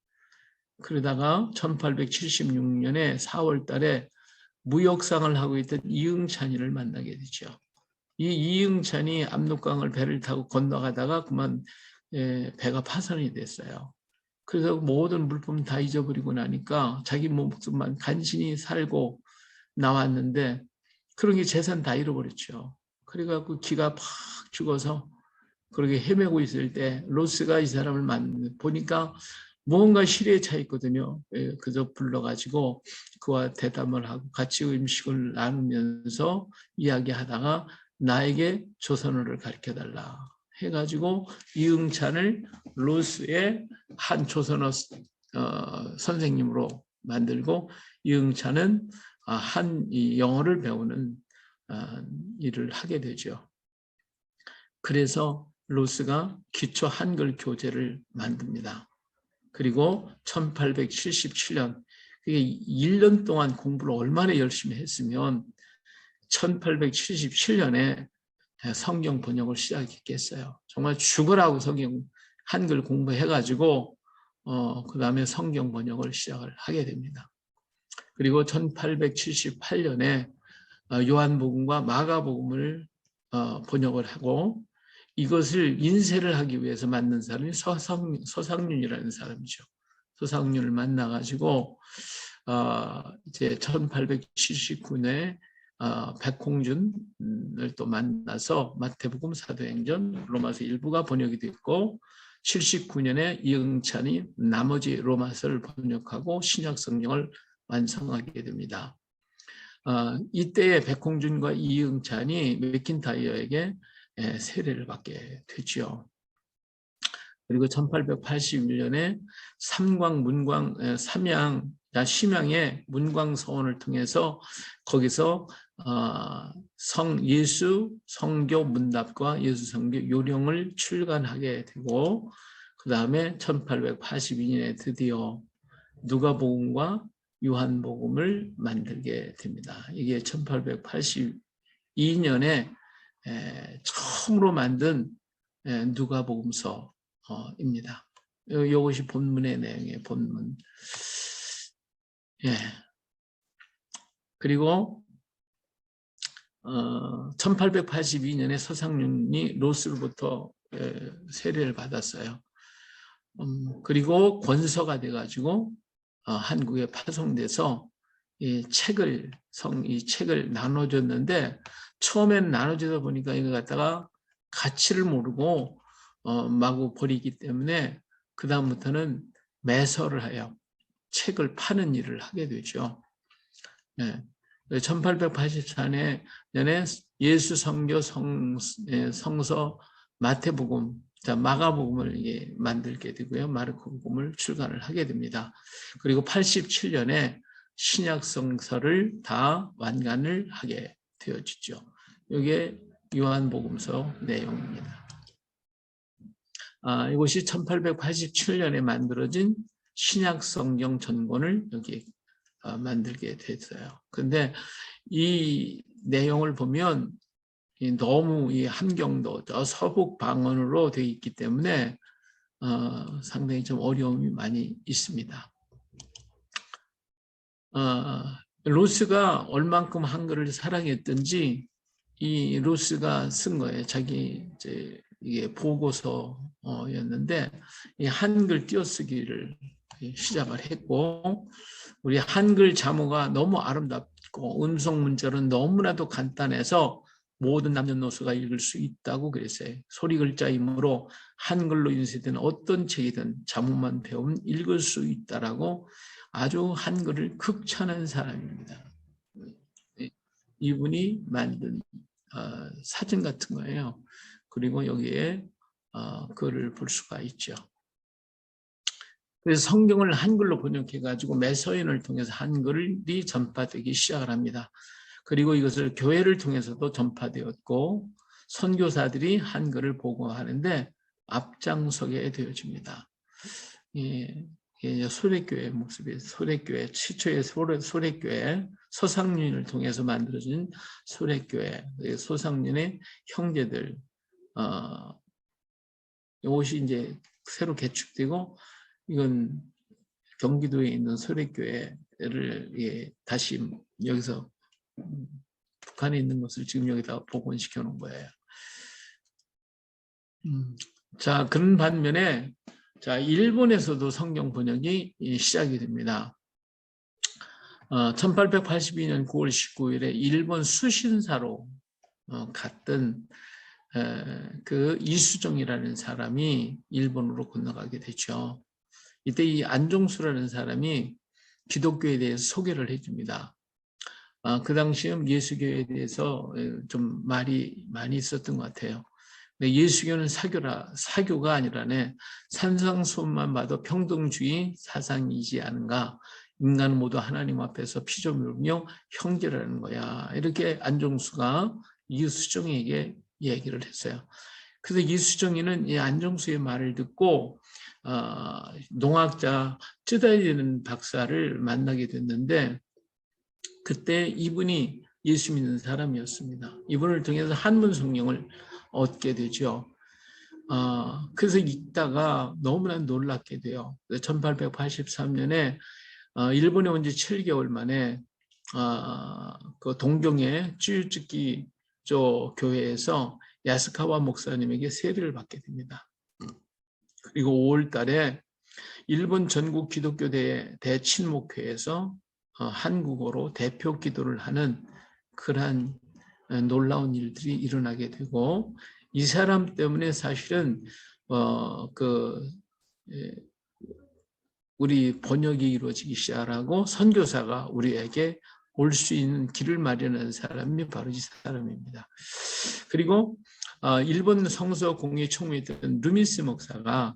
S3: 그러다가 1876년에 4월 달에 무역상을 하고 있던 이응찬이를 만나게 되죠. 이 이응찬이 압록강을 배를 타고 건너가다가 그만 배가 파손이 됐어요. 그래서 모든 물품 다 잊어버리고 나니까 자기 목숨만 간신히 살고 나왔는데 그런 게 재산 다 잃어버렸죠. 그래갖고 기가 팍 죽어서 그렇게 헤매고 있을 때 로스가 이 사람을 보니까 무언가 실에 차 있거든요. 그저 불러가지고 그와 대담을 하고 같이 음식을 나누면서 이야기하다가 나에게 조선어를 가르쳐달라 해가지고 이응찬을 로스의 한 조선어 선생님으로 만들고 이응찬은 한 영어를 배우는 일을 하게 되죠. 그래서 로스가 기초 한글 교재를 만듭니다. 그리고 1877년, 그게 1년 동안 공부를 얼마나 열심히 했으면 1877년에 성경 번역을 시작했겠어요. 정말 죽으라고 성경 한글 공부해가지고 그 다음에 성경 번역을 시작을 하게 됩니다. 그리고 1878년에 요한복음과 마가복음을 번역을 하고 이것을 인쇄를 하기 위해서 만든 사람이 서상륜이라는 사람이죠. 서상륜을 만나가지고 이제 1879년에 백홍준을 또 만나서 마태복음, 사도행전, 로마서 일부가 번역이 됐고 79년에 이응찬이 나머지 로마서를 번역하고 신약 성경을 완성하게 됩니다. 이때에 백홍준과 이응찬이 맥킨타이어에게 세례를 받게 되죠. 그리고 1881년에 심양의 문광서원을 통해서 거기서 예수 성교 문답과 예수 성교 요령을 출간하게 되고 그 다음에 1882년에 드디어 누가복음과 요한복음을 만들게 됩니다. 이게 1882년에 처음으로 만든 누가복음서입니다. 이것이 본문의 내용이에요. 본문. 그리고 1882년에 서상윤이 로스로부터 세례를 받았어요. 그리고 권서가 돼가지고 한국에 파송돼서 이 책을 나눠줬는데 처음엔 나눠주다 보니까 이거 갖다가 가치를 모르고 마구 버리기 때문에 그 다음부터는 매서를 하여 책을 파는 일을 하게 되죠. 1884년에 예수 성교 성서 마태복음, 마가복음을 만들게 되고요. 마르코복음을 출간을 하게 됩니다. 그리고 87년에 신약성서를 다 완간을 하게 되어지죠. 이게 요한복음서 내용입니다. 이것이 1887년에 만들어진 신약성경 전권을 여기 만들게 됐어요. 근데 이 내용을 보면 너무 이 함경도 서북 방언으로 되어 있기 때문에 상당히 좀 어려움이 많이 있습니다. 루스가 얼만큼 한글을 사랑했던지 이 루스가 쓴 거예요. 자기 이게 보고서였는데 이 한글 띄어쓰기를 시작을 했고 우리 한글 자모가 너무 아름답고 음성 문자는 너무나도 간단해서 모든 남녀노소가 읽을 수 있다고 그랬어요. 소리 글자이므로 한글로 인쇄된 어떤 책이든 자모만 배우면 읽을 수 있다라고 아주 한글을 극찬한 사람입니다. 이분이 만든 사진 같은 거예요. 그리고 여기에 글을 볼 수가 있죠. 그래서 성경을 한글로 번역해가지고 매서인을 통해서 한글이 전파되기 시작을 합니다. 그리고 이것을 교회를 통해서도 전파되었고 선교사들이 한글을 보고하는데 앞장서게 되어집니다. 소래교회 모습이 소래교회 최초의 소래교회 서상윤을 통해서 만들어진 소래교회 소상윤의 형제들 이것이 이제 새로 개축되고 이건 경기도에 있는 소래교회를 다시 여기서 북한에 있는 것을 지금 여기다 복원시켜 놓은 거예요. 자, 그런 반면에 일본에서도 성경 번역이 시작이 됩니다. 1882년 9월 19일에 일본 수신사로 갔던 그 이수정이라는 사람이 일본으로 건너가게 되죠. 이때 이 안종수라는 사람이 기독교에 대해서 소개를 해줍니다. 그 당시에 예수교에 대해서 좀 말이 많이 있었던 것 같아요. 예수교는 사교가 아니라네 산상수훈만 봐도 평등주의 사상이지 않은가. 인간은 모두 하나님 앞에서 피조물이며 형제라는 거야. 이렇게 안종수가 이수정에게 얘기를 했어요. 그래서 이수정이는 이 안종수의 말을 듣고 농학자 쯔다이라는 박사를 만나게 됐는데 그때 이분이 예수 믿는 사람이었습니다. 이분을 통해서 한문 성경을 얻게 되죠. 그래서 읽다가 너무나 놀랍게 돼요. 1883년에 일본에 온 지 7개월 만에 그 동경의 쯔유츠키 교회에서 야스카와 목사님에게 세례를 받게 됩니다. 그리고 5월 달에 일본 전국 기독교 대친목회에서 한국어로 대표 기도를 하는 그러한 놀라운 일들이 일어나게 되고 이 사람 때문에 사실은 우리 번역이 이루어지기 시작하고 선교사가 우리에게 올 수 있는 길을 마련한 사람이 바로 이 사람입니다. 그리고 일본 성서 공예 총회였던 루미스 목사가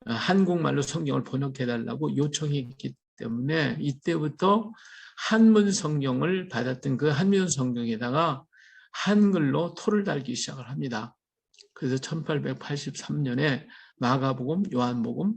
S3: 한국말로 성경을 번역해달라고 요청했기 때문에 이때부터 한문 성경을 받았던 그 한문 성경에다가 한글로 토를 달기 시작을 합니다. 그래서 1883년에 마가복음, 요한복음을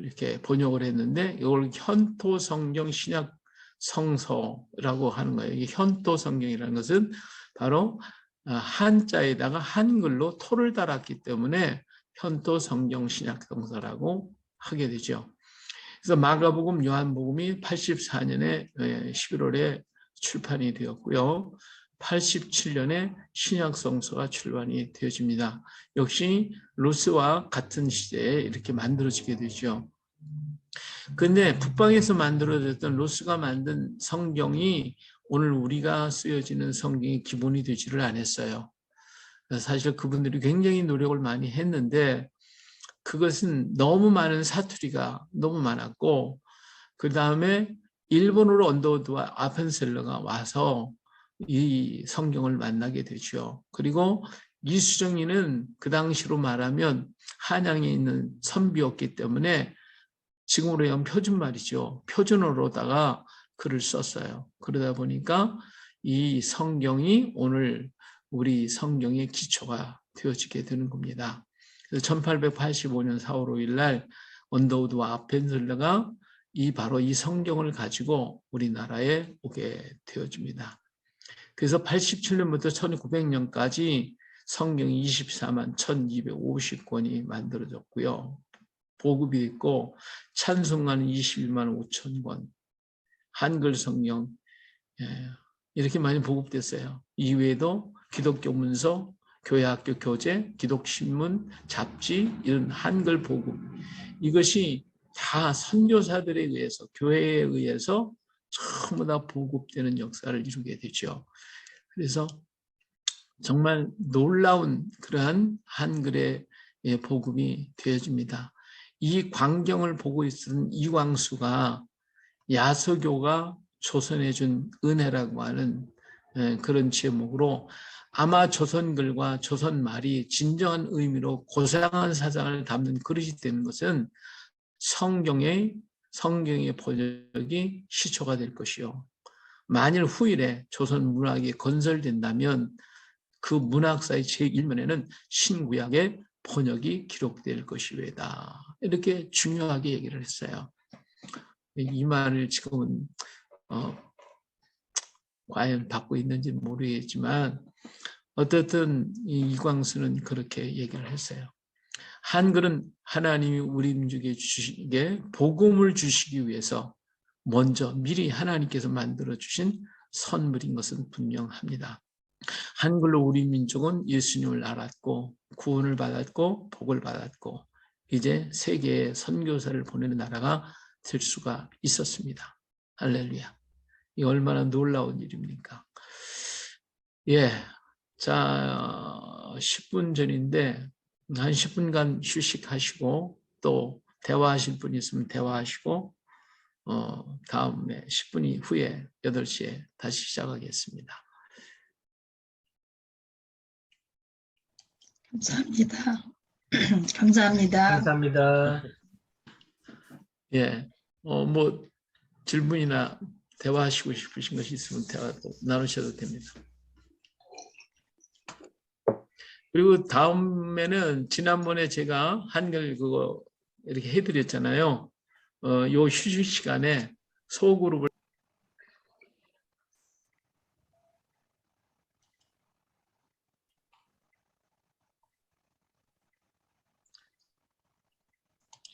S3: 이렇게 번역을 했는데 이걸 현토 성경 신약 성서라고 하는 거예요. 이 현토 성경이라는 것은 바로 한자에다가 한글로 토를 달았기 때문에 현토 성경 신약 성서라고 하게 되죠. 그래서 마가복음, 요한복음이 84년에 11월에 출판이 되었고요. 87년에 신약 성서가 출판이 되어집니다. 역시 로스와 같은 시대에 이렇게 만들어지게 되죠. 근데 북방에서 만들어졌던 로스가 만든 성경이 오늘 우리가 쓰여지는 성경이 기본이 되지를 않았어요. 사실 그분들이 굉장히 노력을 많이 했는데 그것은 너무 많은 사투리가 너무 많았고 그 다음에 일본어로 언더우드와 아펜셀러가 와서 이 성경을 만나게 되죠. 그리고 이수정이는 그 당시로 말하면 한양에 있는 선비였기 때문에 지금으로 하면 표준말이죠. 표준어로다가 글을 썼어요. 그러다 보니까 이 성경이 오늘 우리 성경의 기초가 되어지게 되는 겁니다. 그래서 1885년 4월 5일 날 언더우드와 아펜셀러가 바로 이 성경을 가지고 우리나라에 오게 되어집니다. 그래서 87년부터 1900년까지 성경이 24만 1250권이 만들어졌고요. 보급이 있고 찬송가는 21만 5천 권, 한글 성경 이렇게 많이 보급됐어요. 이외에도 기독교 문서, 교회학교 교재, 기독신문, 잡지 이런 한글 보급 이것이 다 선교사들에 의해서 교회에 의해서 전부 다 보급되는 역사를 이루게 되죠. 그래서 정말 놀라운 그러한 한글의 보급이 되어집니다. 이 광경을 보고 있는 이광수가 야서교가 조선해 준 은혜라고 하는 그런 제목으로 아마 조선글과 조선말이 진정한 의미로 고상한 사상을 담는 그릇이 되는 것은 성경의 번역이 시초가 될 것이요. 만일 후일에 조선 문학이 건설된다면 그 문학사의 제1면에는 신구약의 번역이 기록될 것이외다. 이렇게 중요하게 얘기를 했어요. 이 말을 지금은 과연 받고 있는지 모르겠지만 어떻든 이광수는 그렇게 얘기를 했어요. 한글은 하나님이 우리 민족에 주시기에 복음을 주시기 위해서 먼저 미리 하나님께서 만들어주신 선물인 것은 분명합니다. 한글로 우리 민족은 예수님을 알았고 구원을 받았고 복을 받았고 이제 세계에 선교사를 보내는 나라가 될 수가 있었습니다. 할렐루야. 이 얼마나 놀라운 일입니까? 예. 자, 10분 전인데 한 10분간 휴식하시고 또 대화하실 분 있으면 대화하시고 다음에 10분 후에 8시에 다시 시작하겠습니다.
S4: 감사합니다. 감사합니다.
S2: 감사합니다.
S3: 예. 뭐 질문이나 대화하시고 싶으신 것이 있으면 대화도 나누셔도 됩니다. 그리고 다음에는 지난번에 제가 한글 그거 이렇게 해드렸잖아요. 요 휴식 시간에 소그룹을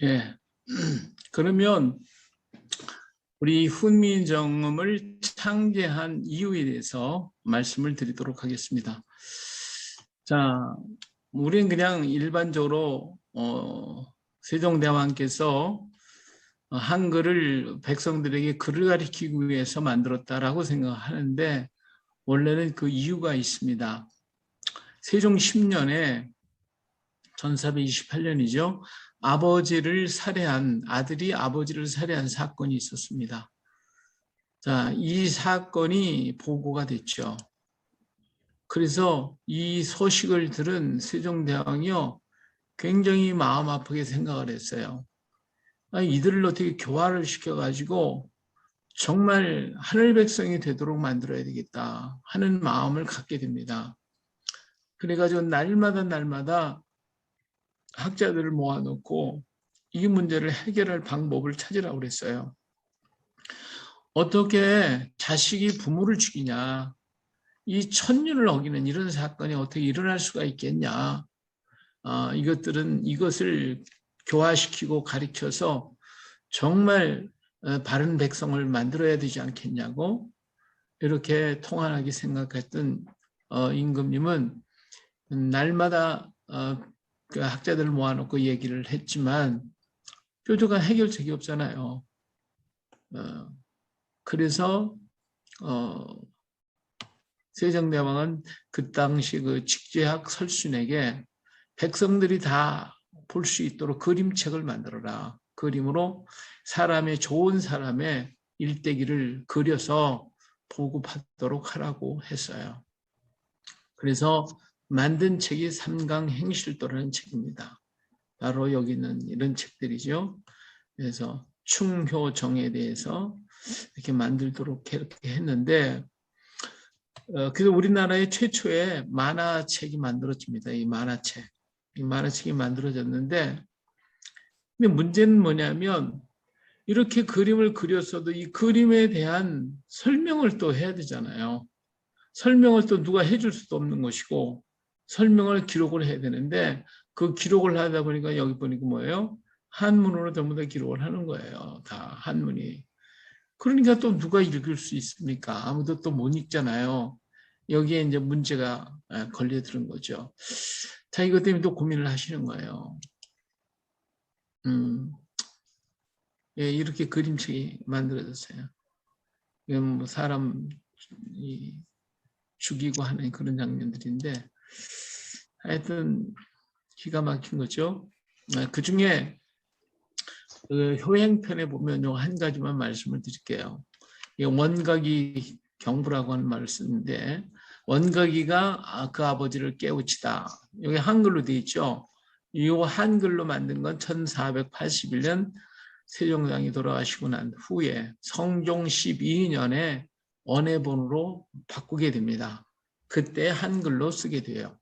S3: 예. 그러면 우리 훈민정음을 창제한 이유에 대해서 말씀을 드리도록 하겠습니다. 자, 우리는 그냥 일반적으로 세종대왕께서 한글을 백성들에게 글을 가르치기 위해서 만들었다라고 생각하는데 원래는 그 이유가 있습니다. 세종 10년에 1428년이죠. 아들이 아버지를 살해한 사건이 있었습니다. 자, 이 사건이 보고가 됐죠. 그래서 이 소식을 들은 세종대왕이요, 굉장히 마음 아프게 생각을 했어요. 이들을 어떻게 교화를 시켜가지고 정말 하늘 백성이 되도록 만들어야 되겠다 하는 마음을 갖게 됩니다. 그래가지고 날마다 학자들을 모아놓고 이 문제를 해결할 방법을 찾으라고 그랬어요. 어떻게 자식이 부모를 죽이냐, 이 천륜을 어기는 이런 사건이 어떻게 일어날 수가 있겠냐, 이것을 교화시키고 가르쳐서 정말 바른 백성을 만들어야 되지 않겠냐고 이렇게 통한하게 생각했던 임금님은 날마다 그 학자들을 모아놓고 얘기를 했지만 뾰족한 해결책이 없잖아요. 그래서 세종대왕은 그 당시 그 직제학 설순에게 백성들이 다 볼 수 있도록 그림책을 만들어라. 그림으로 좋은 사람의 일대기를 그려서 보급하도록 하라고 했어요. 그래서 만든 책이 삼강행실도라는 책입니다. 바로 여기 있는 이런 책들이죠. 그래서 충효정에 대해서 이렇게 만들도록 이렇게 했는데, 그래서 우리나라의 최초의 만화책이 만들어집니다. 이 만화책이 만들어졌는데, 근데 문제는 뭐냐면 이렇게 그림을 그렸어도 이 그림에 대한 설명을 또 해야 되잖아요. 설명을 또 누가 해줄 수도 없는 것이고 설명을 기록을 해야 되는데 그 기록을 하다 보니까 여기 보니까 뭐예요? 한문으로 전부 다 기록을 하는 거예요. 다 한문이. 그러니까 또 누가 읽을 수 있습니까? 아무도 또 못 읽잖아요. 여기에 이제 문제가 걸려드는 거죠. 자, 이것 때문에 또 고민을 하시는 거예요. 예, 이렇게 그림책이 만들어졌어요. 뭐 사람 죽이고 하는 그런 장면들인데 하여튼 기가 막힌 거죠. 그 중에 그 효행편에 보면 한 가지만 말씀을 드릴게요. 원각이 경부라고 하는 말을 쓰는데 원각이가 그 아버지를 깨우치다. 여기 한글로 돼 있죠. 이 한글로 만든 건 1481년 세종대왕이 돌아가시고 난 후에 성종 12년에 원해본으로 바꾸게 됩니다. 그때 한글로 쓰게 돼요.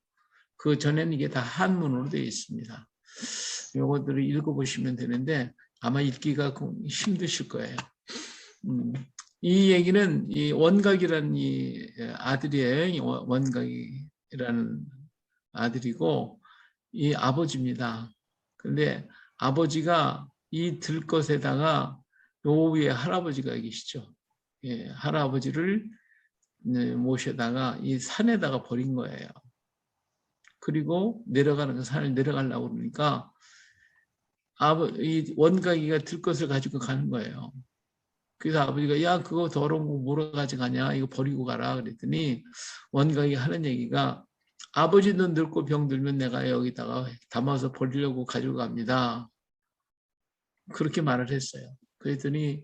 S3: 그 전에는 이게 다 한문으로 되어 있습니다. 요것들을 읽어보시면 되는데 아마 읽기가 힘드실 거예요. 이 얘기는 이 원각이라는 이 아들이에요. 원각이라는 아들이고 이 아버지입니다. 근데 아버지가 이 들것에다가 요 위에 할아버지가 계시죠. 예, 할아버지를 모셔다가 이 산에다가 버린 거예요. 그리고 산을 내려가려고 그러니까 이 원각이가 들것을 가지고 가는 거예요. 그래서 아버지가 야 그거 더러운 거 뭐로 가져가냐 이거 버리고 가라 그랬더니 원각이 하는 얘기가 아버지도 늙고 병들면 내가 여기다가 담아서 버리려고 가지고 갑니다. 그렇게 말을 했어요. 그랬더니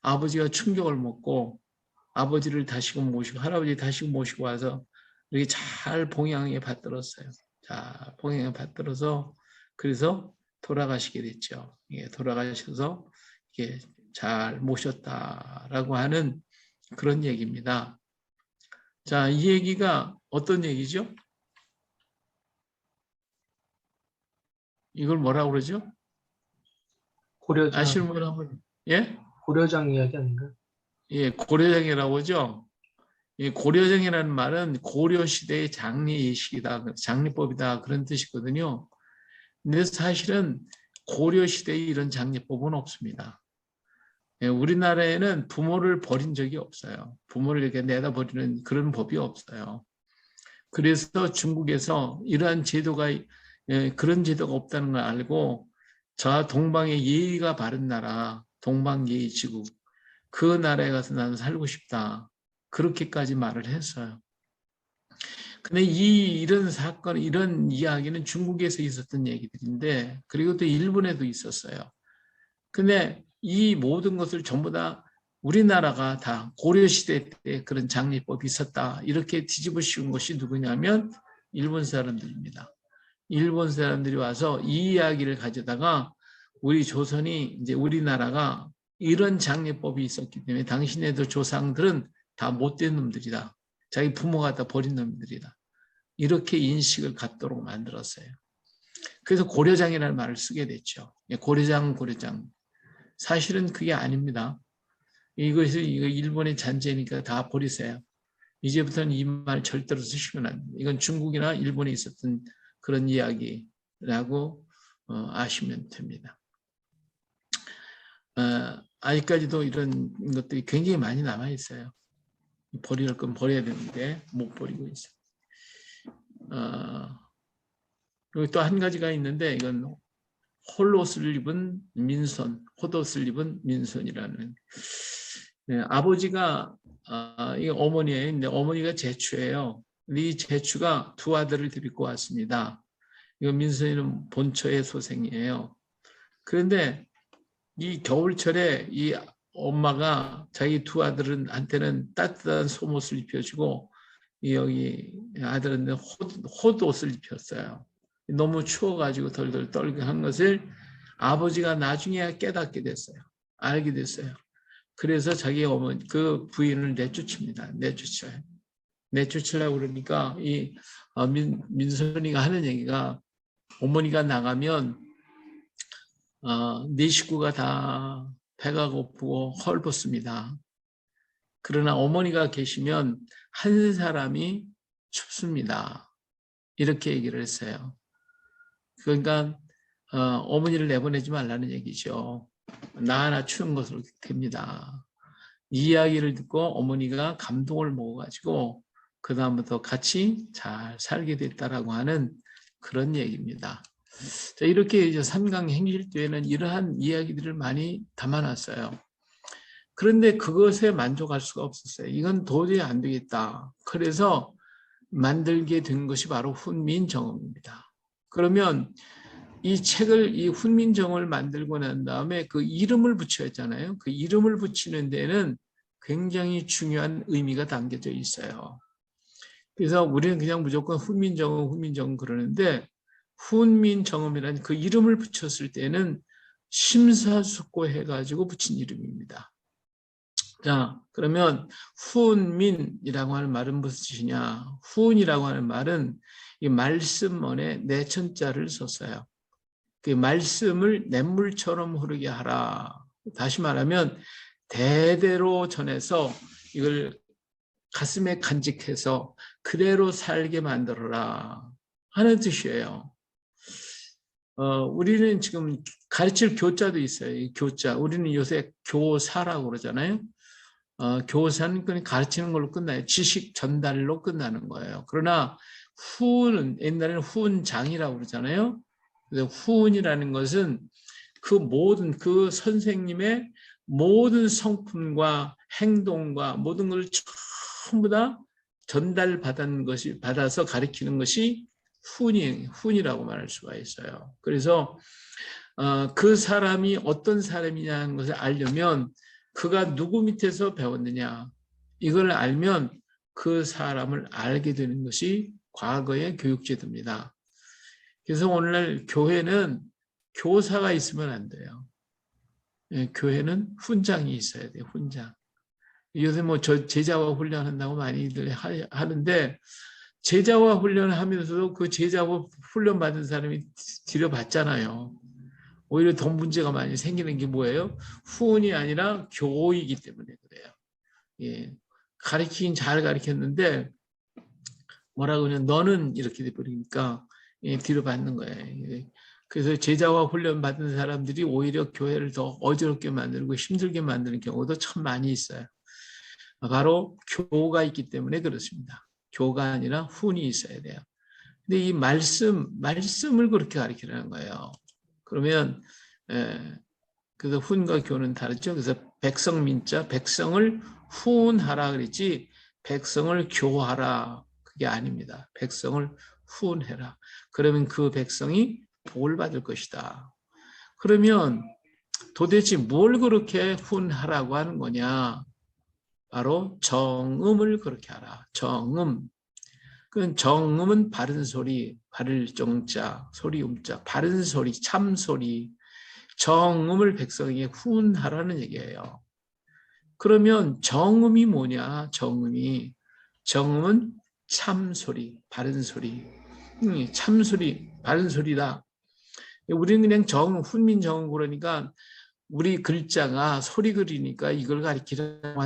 S3: 아버지가 충격을 먹고 아버지를 다시금 모시고 할아버지 다시금 모시고 와서 이렇게 잘 봉양에 받들었어요. 자, 봉양에 받들어서 그래서 돌아가시게 됐죠. 예, 돌아가셔서 이게 잘 모셨다라고 하는 그런 얘기입니다. 자, 이 얘기가 어떤 얘기죠? 이걸 뭐라고 그러죠?
S2: 고려장.
S3: 아시는 분 한번 예?
S2: 고려장 이야기 아닌가?
S3: 예, 고려장이라고 하죠. 이 고려장이라는 말은 고려 시대의 장례의식이다, 장례법이다 그런 뜻이거든요. 근데 사실은 고려 시대에 이런 장례법은 없습니다. 예, 우리나라에는 부모를 버린 적이 없어요. 부모를 이렇게 내다 버리는 그런 법이 없어요. 그래서 중국에서 이러한 제도가 그런 제도가 없다는 걸 알고 저 동방의 예의가 바른 나라, 동방예의지국 그 나라에 가서 나는 살고 싶다. 그렇게까지 말을 했어요. 근데 이런 사건, 이런 이야기는 중국에서 있었던 얘기들인데, 그리고 또 일본에도 있었어요. 근데 이 모든 것을 전부 다 우리나라가 다 고려시대 때 그런 장례법이 있었다, 이렇게 뒤집어 씌운 것이 누구냐면 일본 사람들입니다. 일본 사람들이 와서 이 이야기를 가져다가 우리 조선이, 이제 우리나라가 이런 장례법이 있었기 때문에 당신네들 조상들은 다 못된 놈들이다, 자기 부모가 다 버린 놈들이다, 이렇게 인식을 갖도록 만들었어요. 그래서 고려장이라는 말을 쓰게 됐죠. 고려장. 사실은 그게 아닙니다. 이거 일본의 잔재니까 다 버리세요. 이제부터는 이 말 절대로 쓰시면 안 돼요. 이건 중국이나 일본에 있었던 그런 이야기라고 아시면 됩니다. 아직까지도 이런 것들이 굉장히 많이 남아 있어요. 버릴 건 버려야 되는데 못 버리고 있어요. 그리고 또 한 가지가 있는데, 이건 홀옷을 입은 민손, 헛옷을 입은 민손이라는. 네, 아버지가 이 어머니예요. 근데 어머니가 제추예요. 이 제추가 두 아들을 데리고 왔습니다. 이거 민손이는 본처의 소생이에요. 그런데 이 겨울철에 이 엄마가 자기 두 아들한테는 따뜻한 속옷을 입혀주고, 여기 아들은 헛옷을 입혔어요. 너무 추워가지고 덜덜 떨게 한 것을 아버지가 나중에 깨닫게 됐어요. 알게 됐어요. 그래서 자기 어머니, 그 부인을 내쫓습니다. 내쫓으려고 그러니까 이 민선이가 하는 얘기가, 어머니가 나가면 네 식구가 다 배가 고프고 헐벗습니다. 그러나 어머니가 계시면 한 사람이 춥습니다. 이렇게 얘기를 했어요. 그러니까 어머니를 내보내지 말라는 얘기죠. 나 하나 추운 것으로 됩니다. 이 이야기를 듣고 어머니가 감동을 먹어가지고 그 다음부터 같이 잘 살게 됐다라고 하는 그런 얘기입니다. 자, 이렇게 이제 삼강행실도에는 이러한 이야기들을 많이 담아놨어요. 그런데 그것에 만족할 수가 없었어요. 이건 도저히 안 되겠다. 그래서 만들게 된 것이 바로 훈민정음입니다. 그러면 이 책을, 이 훈민정음을 만들고 난 다음에 그 이름을 붙여야 했잖아요. 그 이름을 붙이는 데는 굉장히 중요한 의미가 담겨져 있어요. 그래서 우리는 그냥 무조건 훈민정음 그러는데, 훈민정음이라는 그 이름을 붙였을 때는 심사숙고해가지고 붙인 이름입니다. 자, 그러면 훈민이라고 하는 말은 무슨 뜻이냐? 훈이라고 하는 말은 이 말씀문에 내천자를 썼어요. 그 말씀을 냇물처럼 흐르게 하라. 다시 말하면 대대로 전해서 이걸 가슴에 간직해서 그대로 살게 만들어라 하는 뜻이에요. 우리는 지금 가르칠 교자도 있어요. 이 교자. 우리는 요새 교사라고 그러잖아요. 교사는 그냥 가르치는 걸로 끝나요. 지식 전달로 끝나는 거예요. 그러나 후는 옛날에는 후은장이라고 그러잖아요. 그래서 후은이라는 것은 그 모든 그 선생님의 모든 성품과 행동과 모든 걸 전부 다 전달받은 것이, 받아서 가르치는 것이 훈이라고 말할 수가 있어요. 그래서 그 사람이 어떤 사람이냐는 것을 알려면 그가 누구 밑에서 배웠느냐, 이걸 알면 그 사람을 알게 되는 것이 과거의 교육제도입니다. 그래서 오늘날 교회는 교사가 있으면 안 돼요. 교회는 훈장이 있어야 돼요. 훈장. 요새 뭐 제자와 훈련한다고 많이들 하는데, 제자와 훈련을 하면서도 그 제자와 훈련 받은 사람이 들여받잖아요. 오히려 더 문제가 많이 생기는 게 뭐예요? 후원이 아니라 교이기 때문에 그래요. 예, 가르치긴 잘 가르쳤는데 뭐라 그러냐, 너는 이렇게 돼버리니까 뒤로 받는 거예요. 그래서 제자와 훈련 받은 사람들이 오히려 교회를 더 어지럽게 만들고 힘들게 만드는 경우도 참 많이 있어요. 바로 교가 있기 때문에 그렇습니다. 교가 아니라 훈이 있어야 돼요. 근데 이 말씀을 그렇게 가르치라는 거예요. 그러면 그래서 훈과 교는 다르죠. 그래서 백성민자, 백성을 훈하라 그랬지 백성을 교하라 그게 아닙니다. 백성을 후원해라. 그러면 그 백성이 복을 받을 것이다. 그러면 도대체 뭘 그렇게 후원하라고 하는 거냐? 바로 정음을 그렇게 하라. 정음. 그 정음은 바른 소리, 바를 정자, 소리 음자, 바른 소리, 참 소리. 정음을 백성에게 후원하라는 얘기예요. 그러면 정음이 뭐냐? 정음은 참소리, 바른 소리, 참소리, 바른 소리다. 우리는 그냥 훈민정음 그러니까 우리 글자가 소리 글이니까 이걸 가리키려고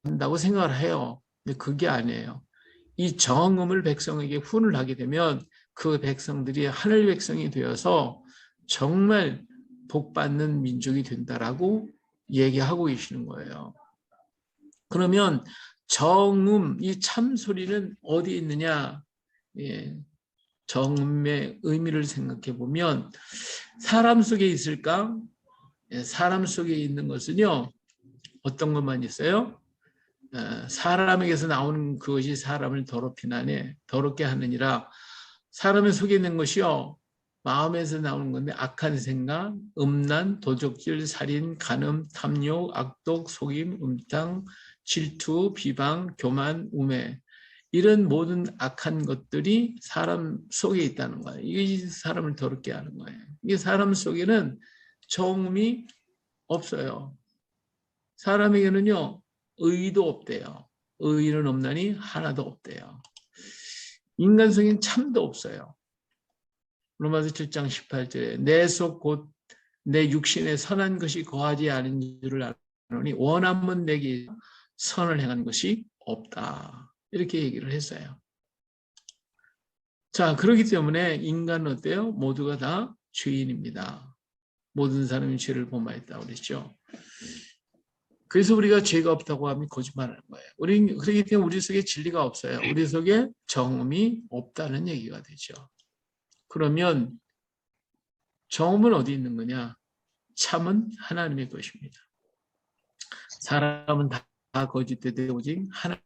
S3: 한다고 생각을 해요. 근데 그게 아니에요. 이 정음을 백성에게 훈을 하게 되면 그 백성들이 하늘 백성이 되어서 정말 복받는 민족이 된다라고 얘기하고 계시는 거예요. 그러면 정음, 이 참소리는 어디에 있느냐? 예, 정음의 의미를 생각해 보면 사람 속에 있을까? 예, 사람 속에 있는 것은요, 어떤 것만 있어요? 사람에게서 나오는 그것이 사람을 더럽게 하느니라. 사람의 속에 있는 것이요, 마음에서 나오는 건데 악한 생각, 음란, 도적질, 살인, 간음, 탐욕, 악독, 속임, 음탕, 질투, 비방, 교만, 우매, 이런 모든 악한 것들이 사람 속에 있다는 거예요. 이게 사람을 더럽게 하는 거예요. 이게 사람 속에는 정음이 없어요. 사람에게는요, 의도 없대요. 의는 없나니 하나도 없대요. 인간 속엔 참도 없어요. 로마서 7장 18절에 내 속 곧 내 육신에 선한 것이 거하지 않은 줄을 아노니 원하면 내게 선을 행한 것이 없다. 이렇게 얘기를 했어요. 자, 그렇기 때문에 인간은 어때요? 모두가 다 죄인입니다. 모든 사람이 죄를 범하였다고 그랬죠. 그래서 우리가 죄가 없다고 하면 거짓말하는 거예요. 그렇기 때문에 우리 속에 진리가 없어요. 우리 속에 정음이 없다는 얘기가 되죠. 그러면 정음은 어디 있는 거냐? 참은 하나님의 것입니다. 사람은 다 거짓되되 오직 하나님을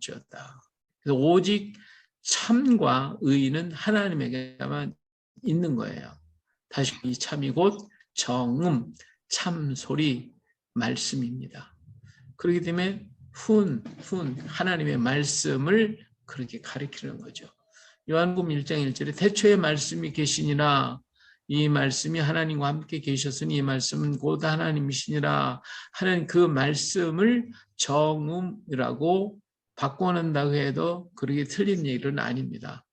S3: 지었다. 그래서 오직 참과 의는 하나님에게만 있는 거예요. 다시 이 참이 곧 정음, 참소리, 말씀입니다. 그렇기 때문에 하나님의 말씀을 그렇게 가리키는 거죠. 요한복음 1장 1절에 태초에 말씀이 계시니라, 이 말씀이 하나님과 함께 계셨으니 이 말씀은 곧 하나님이시니라 하는 그 말씀을 정음이라고 바꿔낸다고 해도 그렇게 틀린 얘기는 아닙니다.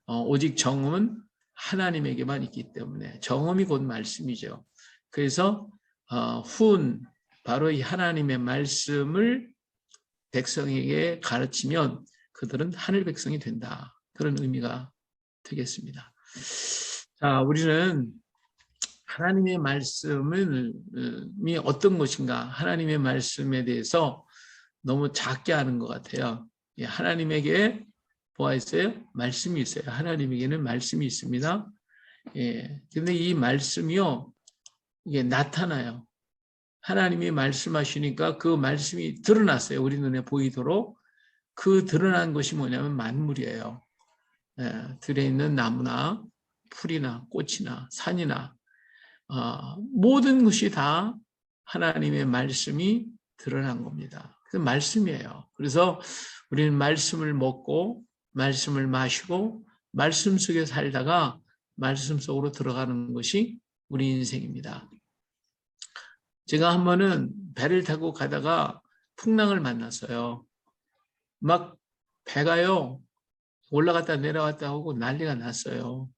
S3: 오직 정음은 하나님에게만 있기 때문에 정음이 곧 말씀이죠. 그래서 바로 이 하나님의 말씀을 백성에게 가르치면 그들은 하늘 백성이 된다. 그런 의미가 되겠습니다. 자, 우리는 하나님의 말씀이 어떤 것인가, 하나님의 말씀에 대해서 너무 작게 아는 것 같아요. 하나님에게 뭐가 있어요? 말씀이 있어요. 하나님에게는 말씀이 있습니다. 근데 이 말씀이요, 이게 나타나요. 하나님이 말씀하시니까 그 말씀이 드러났어요. 우리 눈에 보이도록. 그 드러난 것이 뭐냐면 만물이에요. 들에 있는 나무나 풀이나 꽃이나 산이나 모든 것이 다 하나님의 말씀이 드러난 겁니다. 그 말씀이에요. 그래서 우리는 말씀을 먹고 말씀을 마시고 말씀 속에 살다가 말씀 속으로 들어가는 것이 우리 인생입니다. 제가 한 번은 배를 타고 가다가 풍랑을 만났어요. 막 배가요, 올라갔다 내려갔다 하고 난리가 났어요.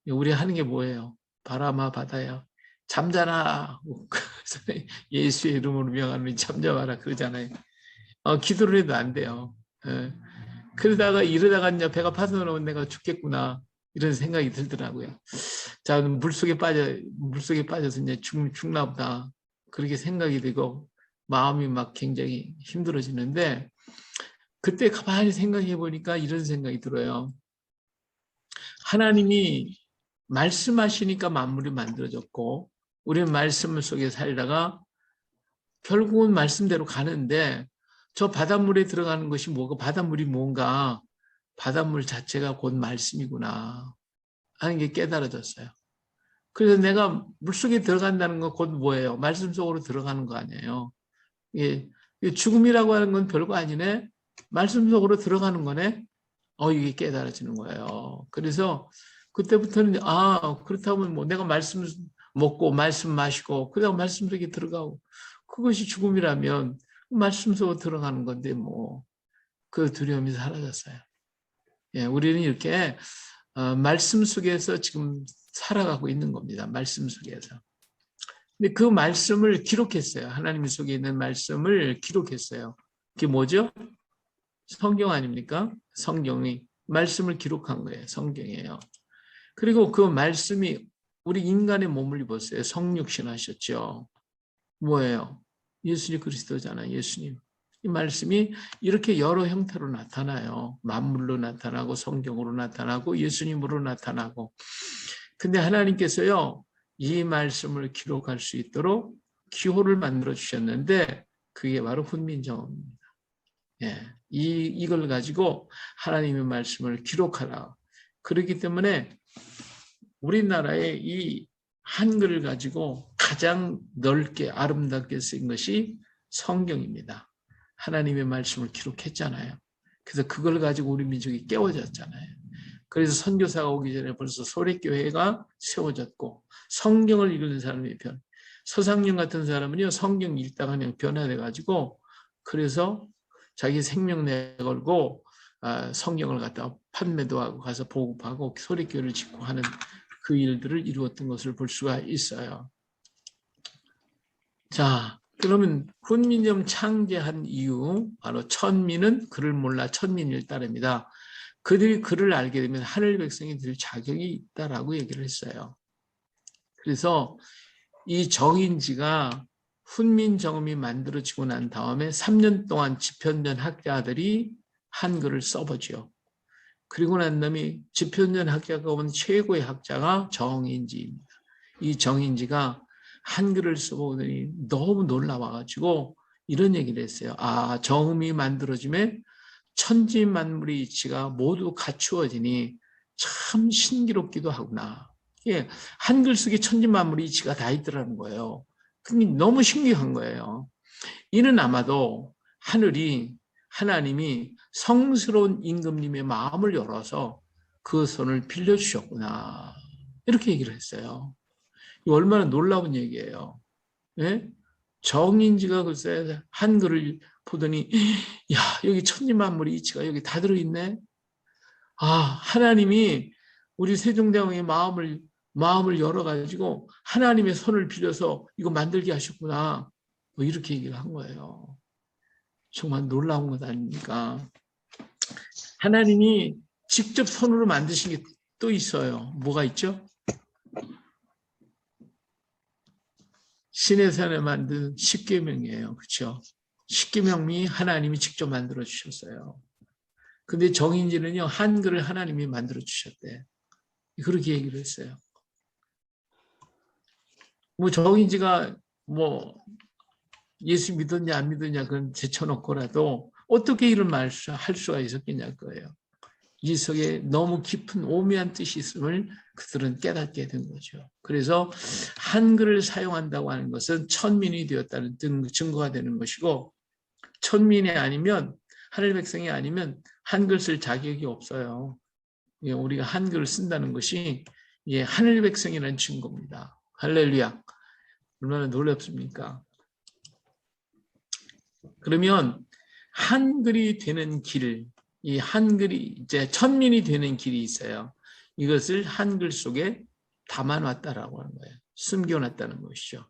S3: 우리 하는 게 뭐예요? 바람아 바다야 잠자라. 예수의 이름으로 명하노니 잠잠하라 그러잖아요. 기도를 해도 안 돼요. 그러다가 이러다가 이제 배가 파손하면 내가 죽겠구나 이런 생각이 들더라고요. 자, 물속에 빠져서 이제 죽나 보다 그렇게 생각이 되고 마음이 막 굉장히 힘들어지는데, 그때 가만히 생각해 보니까 이런 생각이 들어요. 하나님이 말씀하시니까 만물이 만들어졌고 우리는 말씀 속에 살다가 결국은 말씀대로 가는데, 저 바닷물에 들어가는 것이 뭐가, 바닷물이 뭔가 바닷물 자체가 곧 말씀이구나 하는 게 깨달아졌어요. 그래서 내가 물속에 들어간다는 건 곧 뭐예요? 말씀 속으로 들어가는 거 아니에요. 이게 죽음이라고 하는 건 별거 아니네. 말씀 속으로 들어가는 거네. 이게 깨달아지는 거예요. 그래서 그때부터는 그렇다면 뭐 내가 말씀 먹고 말씀 마시고 그다음 말씀 속에 들어가고 그것이 죽음이라면 말씀 속으로 들어가는 건데 뭐 그 두려움이 사라졌어요. 예, 우리는 이렇게 말씀 속에서 지금 살아가고 있는 겁니다. 말씀 속에서. 근데 그 말씀을 기록했어요. 하나님 속에 있는 말씀을 기록했어요. 그게 뭐죠? 성경 아닙니까? 성경이 말씀을 기록한 거예요. 성경이에요. 그리고 그 말씀이 우리 인간의 몸을 입었어요. 성육신 하셨죠. 뭐예요? 예수님 그리스도잖아요. 예수님. 이 말씀이 이렇게 여러 형태로 나타나요. 만물로 나타나고 성경으로 나타나고 예수님으로 나타나고. 근데 하나님께서요. 이 말씀을 기록할 수 있도록 기호를 만들어 주셨는데 그게 바로 훈민정음입니다. 예, 이걸 가지고 하나님의 말씀을 기록하라. 그렇기 때문에 우리나라의 이 한글을 가지고 가장 넓게 아름답게 쓴 것이 성경입니다. 하나님의 말씀을 기록했잖아요. 그래서 그걸 가지고 우리 민족이 깨워졌잖아요. 그래서 선교사가 오기 전에 벌써 소래교회가 세워졌고 성경을 읽는 사람이 서상령 같은 사람은요 성경 읽다가 그냥 변화돼가지고 그래서 자기 생명 내걸고 성경을 갖다 판매도 하고 가서 보급하고 소래교회를 짓고 하는 그 일들을 이루었던 것을 볼 수가 있어요. 자, 그러면 훈민정 창제한 이유 바로 천민은 글을 몰라 천민일 따릅니다. 그들이 글을 알게 되면 하늘 백성이 될 자격이 있다라고 얘기를 했어요. 그래서 이 정인지가 훈민정음이 만들어지고 난 다음에 3년 동안 집현전 학자들이 한글을 써보죠. 그리고 난 다음에 집현전 학자가 온 최고의 학자가 정인지입니다. 이 정인지가 한글을 써보더니 너무 놀라워가지고 이런 얘기를 했어요. 정음이 만들어지면 천지 만물의 이치가 모두 갖추어지니 참 신기롭기도 하구나. 예, 한글 속에 천지 만물의 이치가 다 있더라는 거예요. 근데 너무 신기한 거예요. 이는 아마도 하나님이 성스러운 임금님의 마음을 열어서 그 손을 빌려주셨구나. 이렇게 얘기를 했어요. 이거 얼마나 놀라운 얘기예요. 예? 정인지가 글쎄 한글을 보더니 여기 천지만물의 이치가 여기 다 들어있네. 하나님이 우리 세종대왕의 마음을 열어가지고 하나님의 손을 빌려서 이거 만들게 하셨구나. 뭐 이렇게 얘기를 한 거예요. 정말 놀라운 것 아닙니까? 하나님이 직접 손으로 만드신 게 또 있어요. 뭐가 있죠? 시내산에 만든 십계명이에요. 그렇죠? 십계명이 하나님이 직접 만들어 주셨어요. 근데 정인지는요. 한글을 하나님이 만들어 주셨대. 그렇게 얘기를 했어요. 뭐 정인지가 뭐 예수 믿었냐 안 믿었냐 그건 제쳐놓고라도 어떻게 이런 말을 할 수가 있었겠냐 거예요. 이 속에 너무 깊은 오묘한 뜻이 있음을 그들은 깨닫게 된 거죠. 그래서 한글을 사용한다고 하는 것은 천민이 되었다는 증거가 되는 것이고 천민이 아니면 하늘 백성이 아니면 한글 쓸 자격이 없어요. 우리가 한글을 쓴다는 것이 하늘 백성이라는 증거입니다. 할렐루야. 얼마나 놀랍습니까? 그러면 한글이 되는 길, 이 한글이 이제 천민이 되는 길이 있어요. 이것을 한글 속에 담아놨다라고 하는 거예요. 숨겨놨다는 것이죠.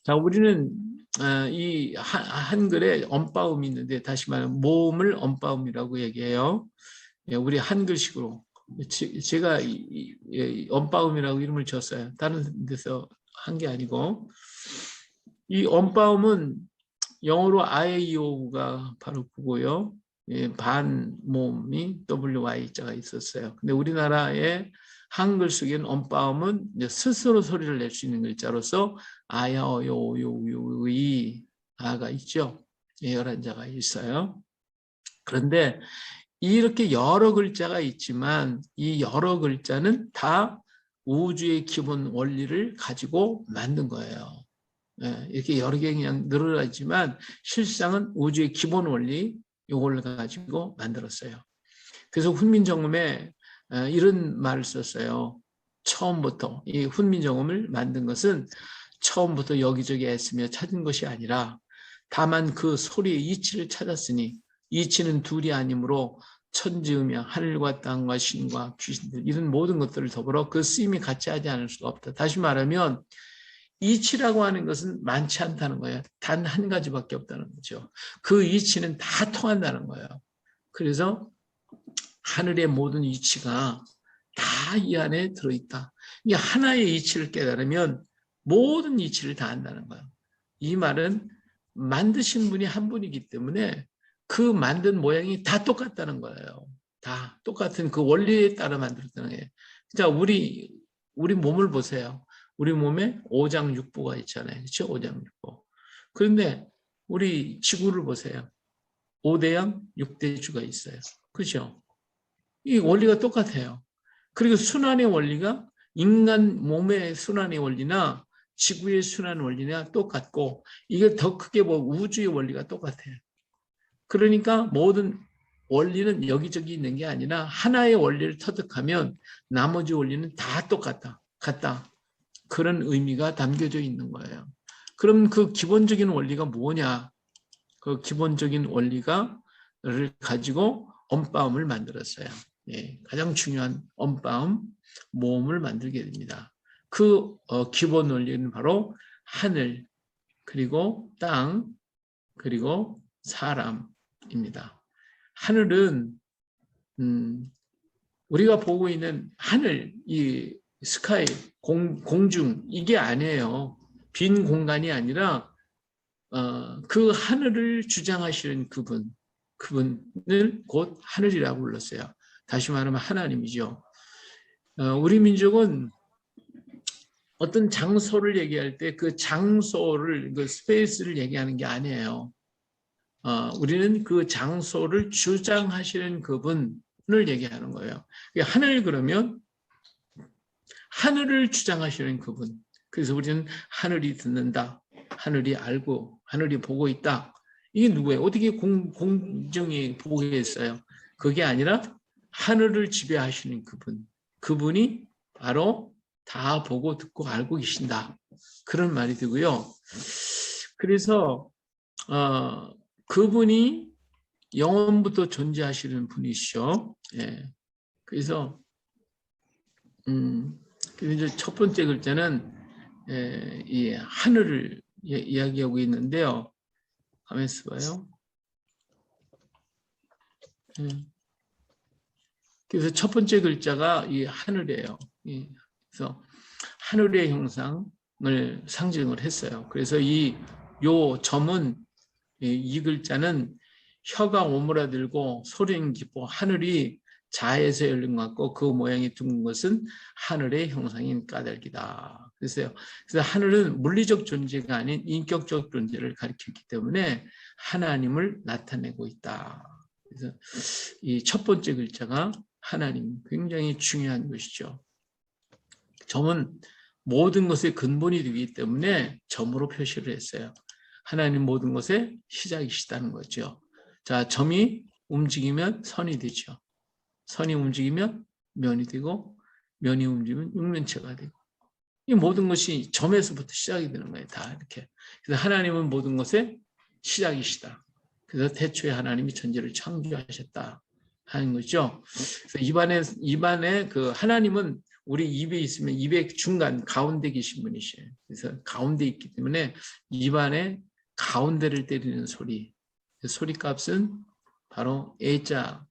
S3: 자, 우리는 이 한글에 엄빠음이 있는데 다시 말하면 모음을 엄빠음이라고 얘기해요. 우리 한글식으로 제가 엄빠음이라고 이름을 줬어요. 다른 데서 한 게 아니고 이 엄빠음은 영어로 IAO가 바로 그거고요. 반모음이 WY자가 있었어요. 근데 우리나라의 한글 속에는 엄빠음은 스스로 소리를 낼 수 있는 글자로서 아야, 어요, 오요, 이, 아가 있죠. 11자가 있어요. 그런데 이렇게 여러 글자가 있지만 이 여러 글자는 다 우주의 기본 원리를 가지고 만든 거예요. 이렇게 여러 개 그냥 늘어나지만 실상은 우주의 기본 원리 이걸 가지고 만들었어요. 그래서 훈민정음에 이런 말을 썼어요. 처음부터 이 훈민정음을 만든 것은 처음부터 여기저기 애쓰며 찾은 것이 아니라 다만 그 소리의 이치를 찾았으니 이치는 둘이 아니므로 천지으며 하늘과 땅과 신과 귀신들 이런 모든 것들을 더불어 그 쓰임이 같이 하지 않을 수가 없다. 다시 말하면 이치라고 하는 것은 많지 않다는 거예요. 단 한 가지밖에 없다는 거죠. 그 이치는 다 통한다는 거예요. 그래서 하늘의 모든 이치가 다 이 안에 들어있다. 이 하나의 이치를 깨달으면 모든 이치를 다 안다는 거예요. 이 말은 만드신 분이 한 분이기 때문에 그 만든 모양이 다 똑같다는 거예요. 다 똑같은 그 원리에 따라 만들었다는 거예요. 자, 우리 몸을 보세요. 우리 몸에 오장육부가 있잖아요. 그렇죠? 오장육부. 그런데 우리 지구를 보세요. 5대양 6대주가 있어요. 그렇죠? 이 원리가 똑같아요. 그리고 순환의 원리가 인간 몸의 순환의 원리나 지구의 순환 원리나 똑같고 이게 더 크게 우주의 원리가 똑같아요. 그러니까 모든 원리는 여기저기 있는 게 아니라 하나의 원리를 터득하면 나머지 원리는 다 똑같다. 같다. 그런 의미가 담겨져 있는 거예요. 그럼 그 기본적인 원리가 뭐냐? 그 기본적인 원리를 가지고 엄빠음을 만들었어요. 예, 가장 중요한 엄빠음, 모음을 만들게 됩니다. 그 기본 원리는 바로 하늘, 그리고 땅, 그리고 사람입니다. 하늘은 우리가 보고 있는 하늘, 이 스카이, 공중 이게 아니에요. 빈 공간이 아니라 그 하늘을 주장하시는 그분을 곧 하늘이라고 불렀어요. 다시 말하면 하나님이죠. 우리 민족은 어떤 장소를 얘기할 때 그 장소를, 그 스페이스를 얘기하는 게 아니에요. 우리는 그 장소를 주장하시는 그분을 얘기하는 거예요. 하늘 그러면 하늘을 주장하시는 그분. 그래서 우리는 하늘이 듣는다, 하늘이 알고, 하늘이 보고 있다. 이게 누구예요? 어떻게 공정이 보겠어요? 그게 아니라 하늘을 지배하시는 그분. 그분이 바로 다 보고 듣고 알고 계신다. 그런 말이 되고요. 그래서 그분이 영원부터 존재하시는 분이시죠. 예. 그래서 이제 첫 번째 글자는 이 하늘을 이야기하고 있는데요. 가만히 봐요. 그래서 첫 번째 글자가 이 하늘이에요. 그래서 하늘의 형상을 상징을 했어요. 그래서 요 점은 이 글자는 혀가 오므라들고 소리는 깊고 하늘이 자에서 열린 것 같고 그 모양이 둥근 것은 하늘의 형상인 까닭이다. 그래서 하늘은 물리적 존재가 아닌 인격적 존재를 가리켰기 때문에 하나님을 나타내고 있다. 그래서 이 첫 번째 글자가 하나님, 굉장히 중요한 것이죠. 점은 모든 것의 근본이 되기 때문에 점으로 표시를 했어요. 하나님 모든 것의 시작이시다는 거죠. 자, 점이 움직이면 선이 되죠. 선이 움직이면 면이 되고, 면이 움직이면 육면체가 되고, 이 모든 것이 점에서부터 시작이 되는 거예요. 다 이렇게. 그래서 하나님은 모든 것의 시작이시다. 그래서 태초에 하나님이 천지를 창조하셨다 하는 거죠. 그래서 입안에 그 하나님은 우리 입에 있으면 입의 중간 가운데 계신 분이시에요. 그래서 가운데 있기 때문에 입안에 가운데를 때리는 소리. 소리값은 바로 애자.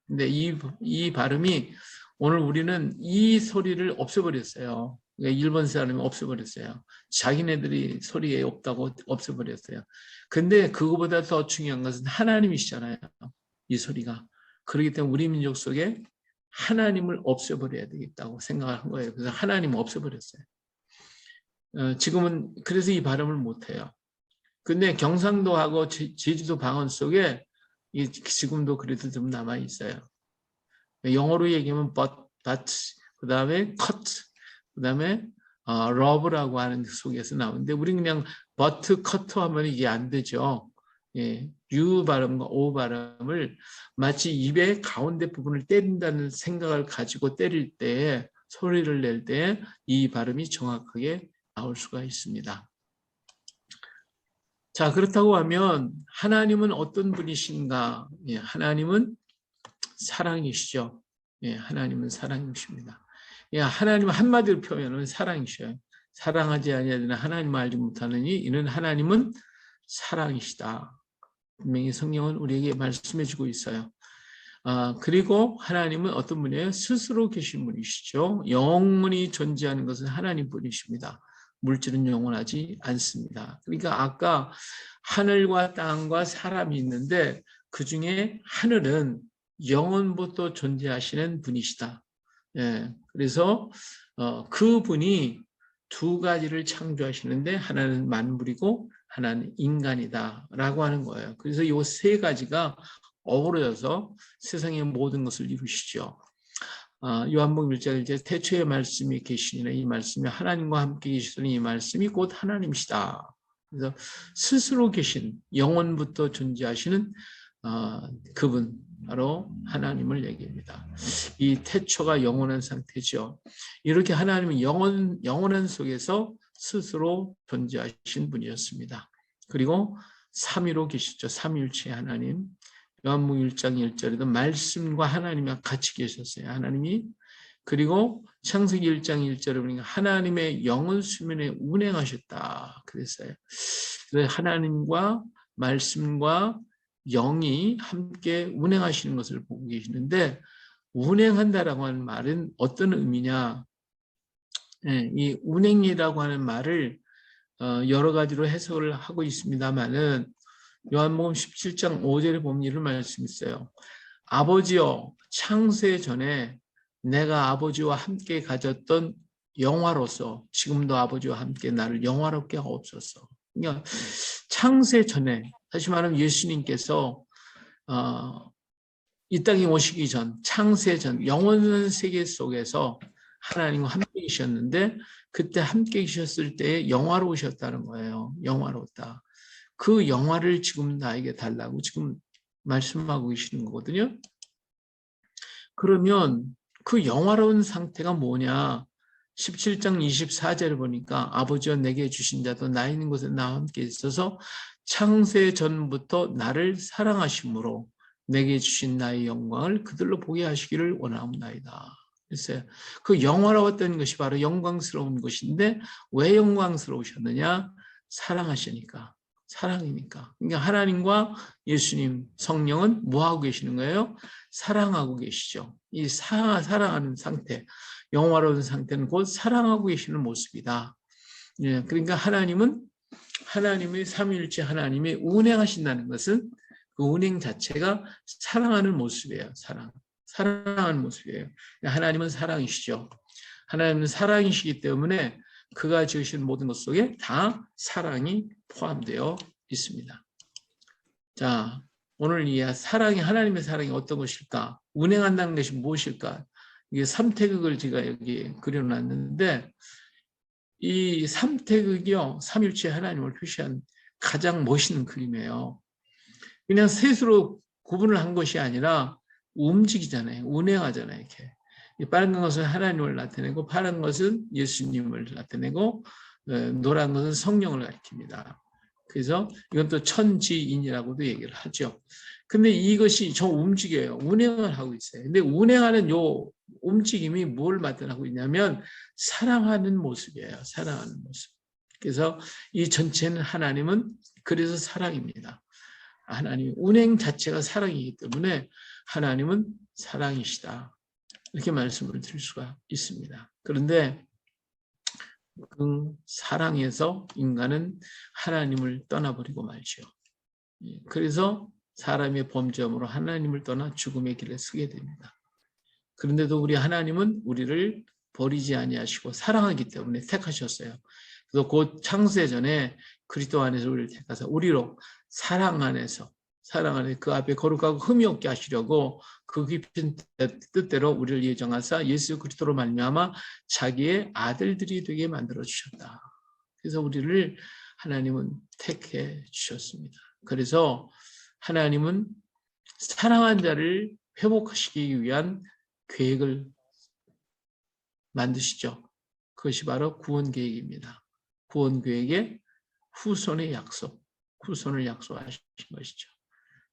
S3: 근데 이 발음이 오늘 우리는 이 소리를 없애버렸어요. 그러니까 일본 사람이 없애버렸어요. 자기네들이 소리에 없다고 없애버렸어요. 근데 그거보다 더 중요한 것은 하나님이시잖아요. 이 소리가. 그렇기 때문에 우리 민족 속에 하나님을 없애버려야 되겠다고 생각을 한 거예요. 그래서 하나님을 없애버렸어요. 지금은 그래서 이 발음을 못해요. 근데 경상도하고 제주도 방언 속에 이게 지금도 그래도 좀 남아 있어요. 영어로 얘기하면 but, 그 다음에 cut, 그 다음에 love라고 하는 속에서 나오는데 우리 그냥 but, cut 하면 이게 안 되죠. 예, U 발음과 O 발음을 마치 입의 가운데 부분을 때린다는 생각을 가지고 때릴 때 소리를 낼 때 이 발음이 정확하게 나올 수가 있습니다. 자, 그렇다고 하면 하나님은 어떤 분이신가? 예, 하나님은 사랑이시죠. 예, 하나님은 사랑이십니다. 예, 하나님은 한마디로 표현하면 사랑이셔요. 사랑하지 아니하는 하나님을 알지 못하느니 이는 하나님은 사랑이시다. 분명히 성경은 우리에게 말씀해 주고 있어요. 그리고 하나님은 어떤 분이에요? 스스로 계신 분이시죠. 영원히 존재하는 것은 하나님뿐이십니다. 물질은 영원하지 않습니다. 그러니까 아까 하늘과 땅과 사람이 있는데 그중에 하늘은 영원부터 존재하시는 분이시다. 예, 그래서 그분이 두 가지를 창조하시는데 하나는 만물이고 하나는 인간이다라고 하는 거예요. 그래서 이 세 가지가 어우러져서 세상의 모든 것을 이루시죠. 요한복음 1장 이제 태초에 말씀이 계시니라 이 말씀이 하나님과 함께 계시더니 이 말씀이 곧 하나님이시다. 그래서 스스로 계신 영원부터 존재하시는 그분 바로 하나님을 얘기합니다. 이 태초가 영원한 상태죠. 이렇게 하나님은 영원한 속에서 스스로 존재하신 분이었습니다. 그리고 삼위로 계시죠. 삼위일체 하나님. 요한복음 1장 1절에도 말씀과 하나님이 같이 계셨어요. 하나님이. 그리고 창세기 1장 1절에 보니까 하나님의 영은 수면에 운행하셨다 그랬어요. 그래서 하나님과 말씀과 영이 함께 운행하시는 것을 보고 계시는데 운행한다라고 하는 말은 어떤 의미냐? 예, 이 운행이라고 하는 말을 여러 가지로 해석을 하고 있습니다만은 요한복음 17장 5절에 보면 이런 말씀이 있어요. 아버지여 창세 전에 내가 아버지와 함께 가졌던 영화로서 지금도 아버지와 함께 나를 영화롭게 하옵소서. 그러니까 창세 전에 다시 말하면 예수님께서 이 땅에 오시기 전 창세 전 영원한 세계 속에서 하나님과 함께 계셨는데 그때 함께 계셨을 때 영화로우셨다는 거예요. 영화롭다. 그 영화를 지금 나에게 달라고 지금 말씀하고 계시는 거거든요. 그러면 그 영화로운 상태가 뭐냐? 17장 24절을 보니까 아버지와 내게 주신 자도 나 있는 곳에 나와 함께 있어서 창세 전부터 나를 사랑하심으로 내게 주신 나의 영광을 그들로 보게 하시기를 원하옵나이다. 그래서 그 영화로웠던 것이 바로 영광스러운 것인데 왜 영광스러우셨느냐? 사랑하시니까. 사랑이니까. 그러니까 하나님과 예수님, 성령은 뭐 하고 계시는 거예요? 사랑하고 계시죠. 이 사랑하는 상태, 영화로운 상태는 곧 사랑하고 계시는 모습이다. 예, 그러니까 하나님의 삼위일체 하나님이 운행하신다는 것은 그 운행 자체가 사랑하는 모습이에요. 사랑하는 모습이에요. 하나님은 사랑이시죠. 하나님은 사랑이시기 때문에 그가 지으신 모든 것 속에 다 사랑이 포함되어 있습니다. 자, 오늘 이 하나님의 사랑이 어떤 것일까? 운행한다는 것이 무엇일까? 이게 삼태극을 제가 여기 그려놨는데 이 삼태극이요, 삼일체 하나님을 표시한 가장 멋있는 그림이에요. 그냥 셋으로 구분을 한 것이 아니라 움직이잖아요. 운행하잖아요. 이렇게. 이 빨간 것은 하나님을 나타내고 파란 것은 예수님을 나타내고 노란 것은 성령을 가리킵니다. 그래서 이건 또 천지인이라고도 얘기를 하죠. 근데 이것이 저 움직여요. 운행을 하고 있어요. 근데 운행하는 요 움직임이 뭘 나타나고 있냐면 사랑하는 모습이에요. 사랑하는 모습. 그래서 이 전체는 하나님은 그래서 사랑입니다. 하나님 운행 자체가 사랑이기 때문에 하나님은 사랑이시다. 이렇게 말씀을 드릴 수가 있습니다. 그런데 그 사랑에서 인간은 하나님을 떠나버리고 말죠. 그래서 사람의 범죄함으로 하나님을 떠나 죽음의 길에 서게 됩니다. 그런데도 우리 하나님은 우리를 버리지 아니하시고 사랑하기 때문에 택하셨어요. 그래서 곧 창세 전에 그리스도 안에서 우리를 택하사 우리로 사랑 안에서 사랑하는 그 앞에 거룩하고 흠이 없게 하시려고 그 깊은 뜻대로 우리를 예정하사 예수 그리스도로 말미암아 자기의 아들들이 되게 만들어 주셨다. 그래서 우리를 하나님은 택해 주셨습니다. 그래서 하나님은 사랑한 자를 회복하시기 위한 계획을 만드시죠. 그것이 바로 구원 계획입니다. 구원 계획의 후손의 약속, 후손을 약속하신 것이죠.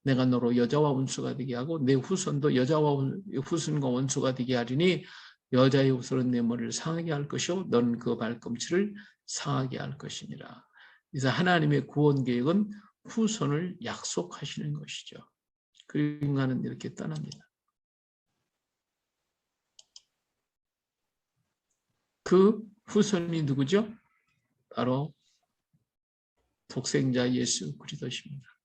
S3: 내가 너로 여자와 원수가 되게 하고 내 후손도 여자와 후손과 원수가 되게 하리니 여자의 후손은 내 머리를 상하게 할 것이요 너는 그 발꿈치를 상하게 할 것이니라. 그래서 하나님의 구원 계획은 후손을 약속하시는 것이죠. 그리고 인간은 이렇게 떠납니다. 그 후손이 누구죠? 바로 독생자 예수 그리스도십니다.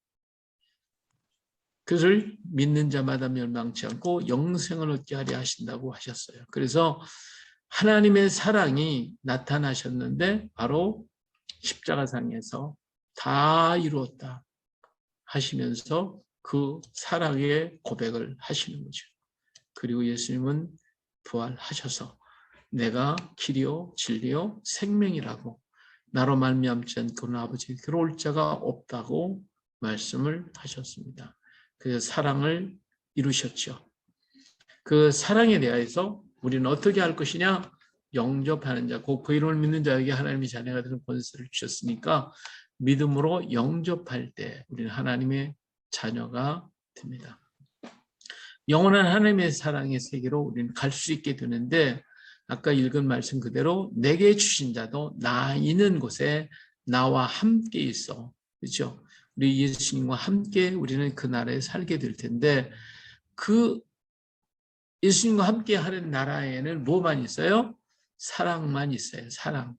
S3: 그것을 믿는 자마다 멸망치 않고 영생을 얻게 하려 하신다고 하셨어요. 그래서 하나님의 사랑이 나타나셨는데 바로 십자가상에서 다 이루었다 하시면서 그 사랑의 고백을 하시는 거죠. 그리고 예수님은 부활하셔서 내가 길이요 진리요 생명이라고 나로 말미암지 않고는 아버지께 들어올 자가 없다고 말씀을 하셨습니다. 그 사랑을 이루셨죠. 그 사랑에 대해서 우리는 어떻게 할 것이냐? 영접하는 자, 곧 그 이름을 믿는 자에게 하나님의 자녀가 되는 권세를 주셨으니까 믿음으로 영접할 때 우리는 하나님의 자녀가 됩니다. 영원한 하나님의 사랑의 세계로 우리는 갈 수 있게 되는데 아까 읽은 말씀 그대로 내게 주신 자도 나 있는 곳에 나와 함께 있어. 그렇죠? 우리 예수님과 함께 우리는 그 나라에 살게 될 텐데 그 예수님과 함께 하는 나라에는 뭐만 있어요? 사랑만 있어요. 사랑.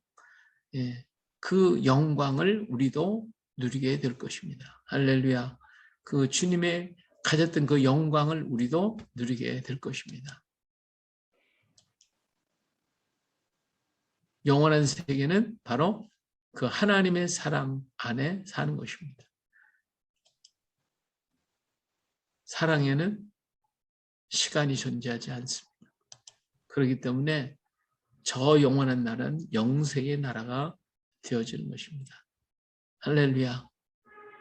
S3: 예. 그 영광을 우리도 누리게 될 것입니다. 할렐루야. 그 주님의 가졌던 그 영광을 우리도 누리게 될 것입니다. 영원한 세계는 바로 그 하나님의 사랑 안에 사는 것입니다. 사랑에는 시간이 존재하지 않습니다. 그렇기 때문에 저 영원한 나라는 영생의 나라가 되어지는 것입니다. 할렐루야.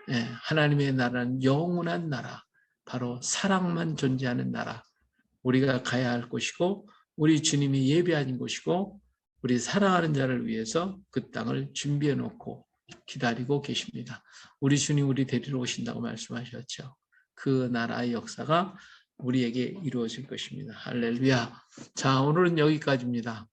S3: 네, 하나님의 나라는 영원한 나라, 바로 사랑만 존재하는 나라, 우리가 가야 할 곳이고 우리 주님이 예배하는 곳이고 우리 사랑하는 자를 위해서 그 땅을 준비해 놓고 기다리고 계십니다. 우리 주님 우리 데리러 오신다고 말씀하셨죠. 그 나라의 역사가 우리에게 이루어질 것입니다. 할렐루야. 자, 오늘은 여기까지입니다.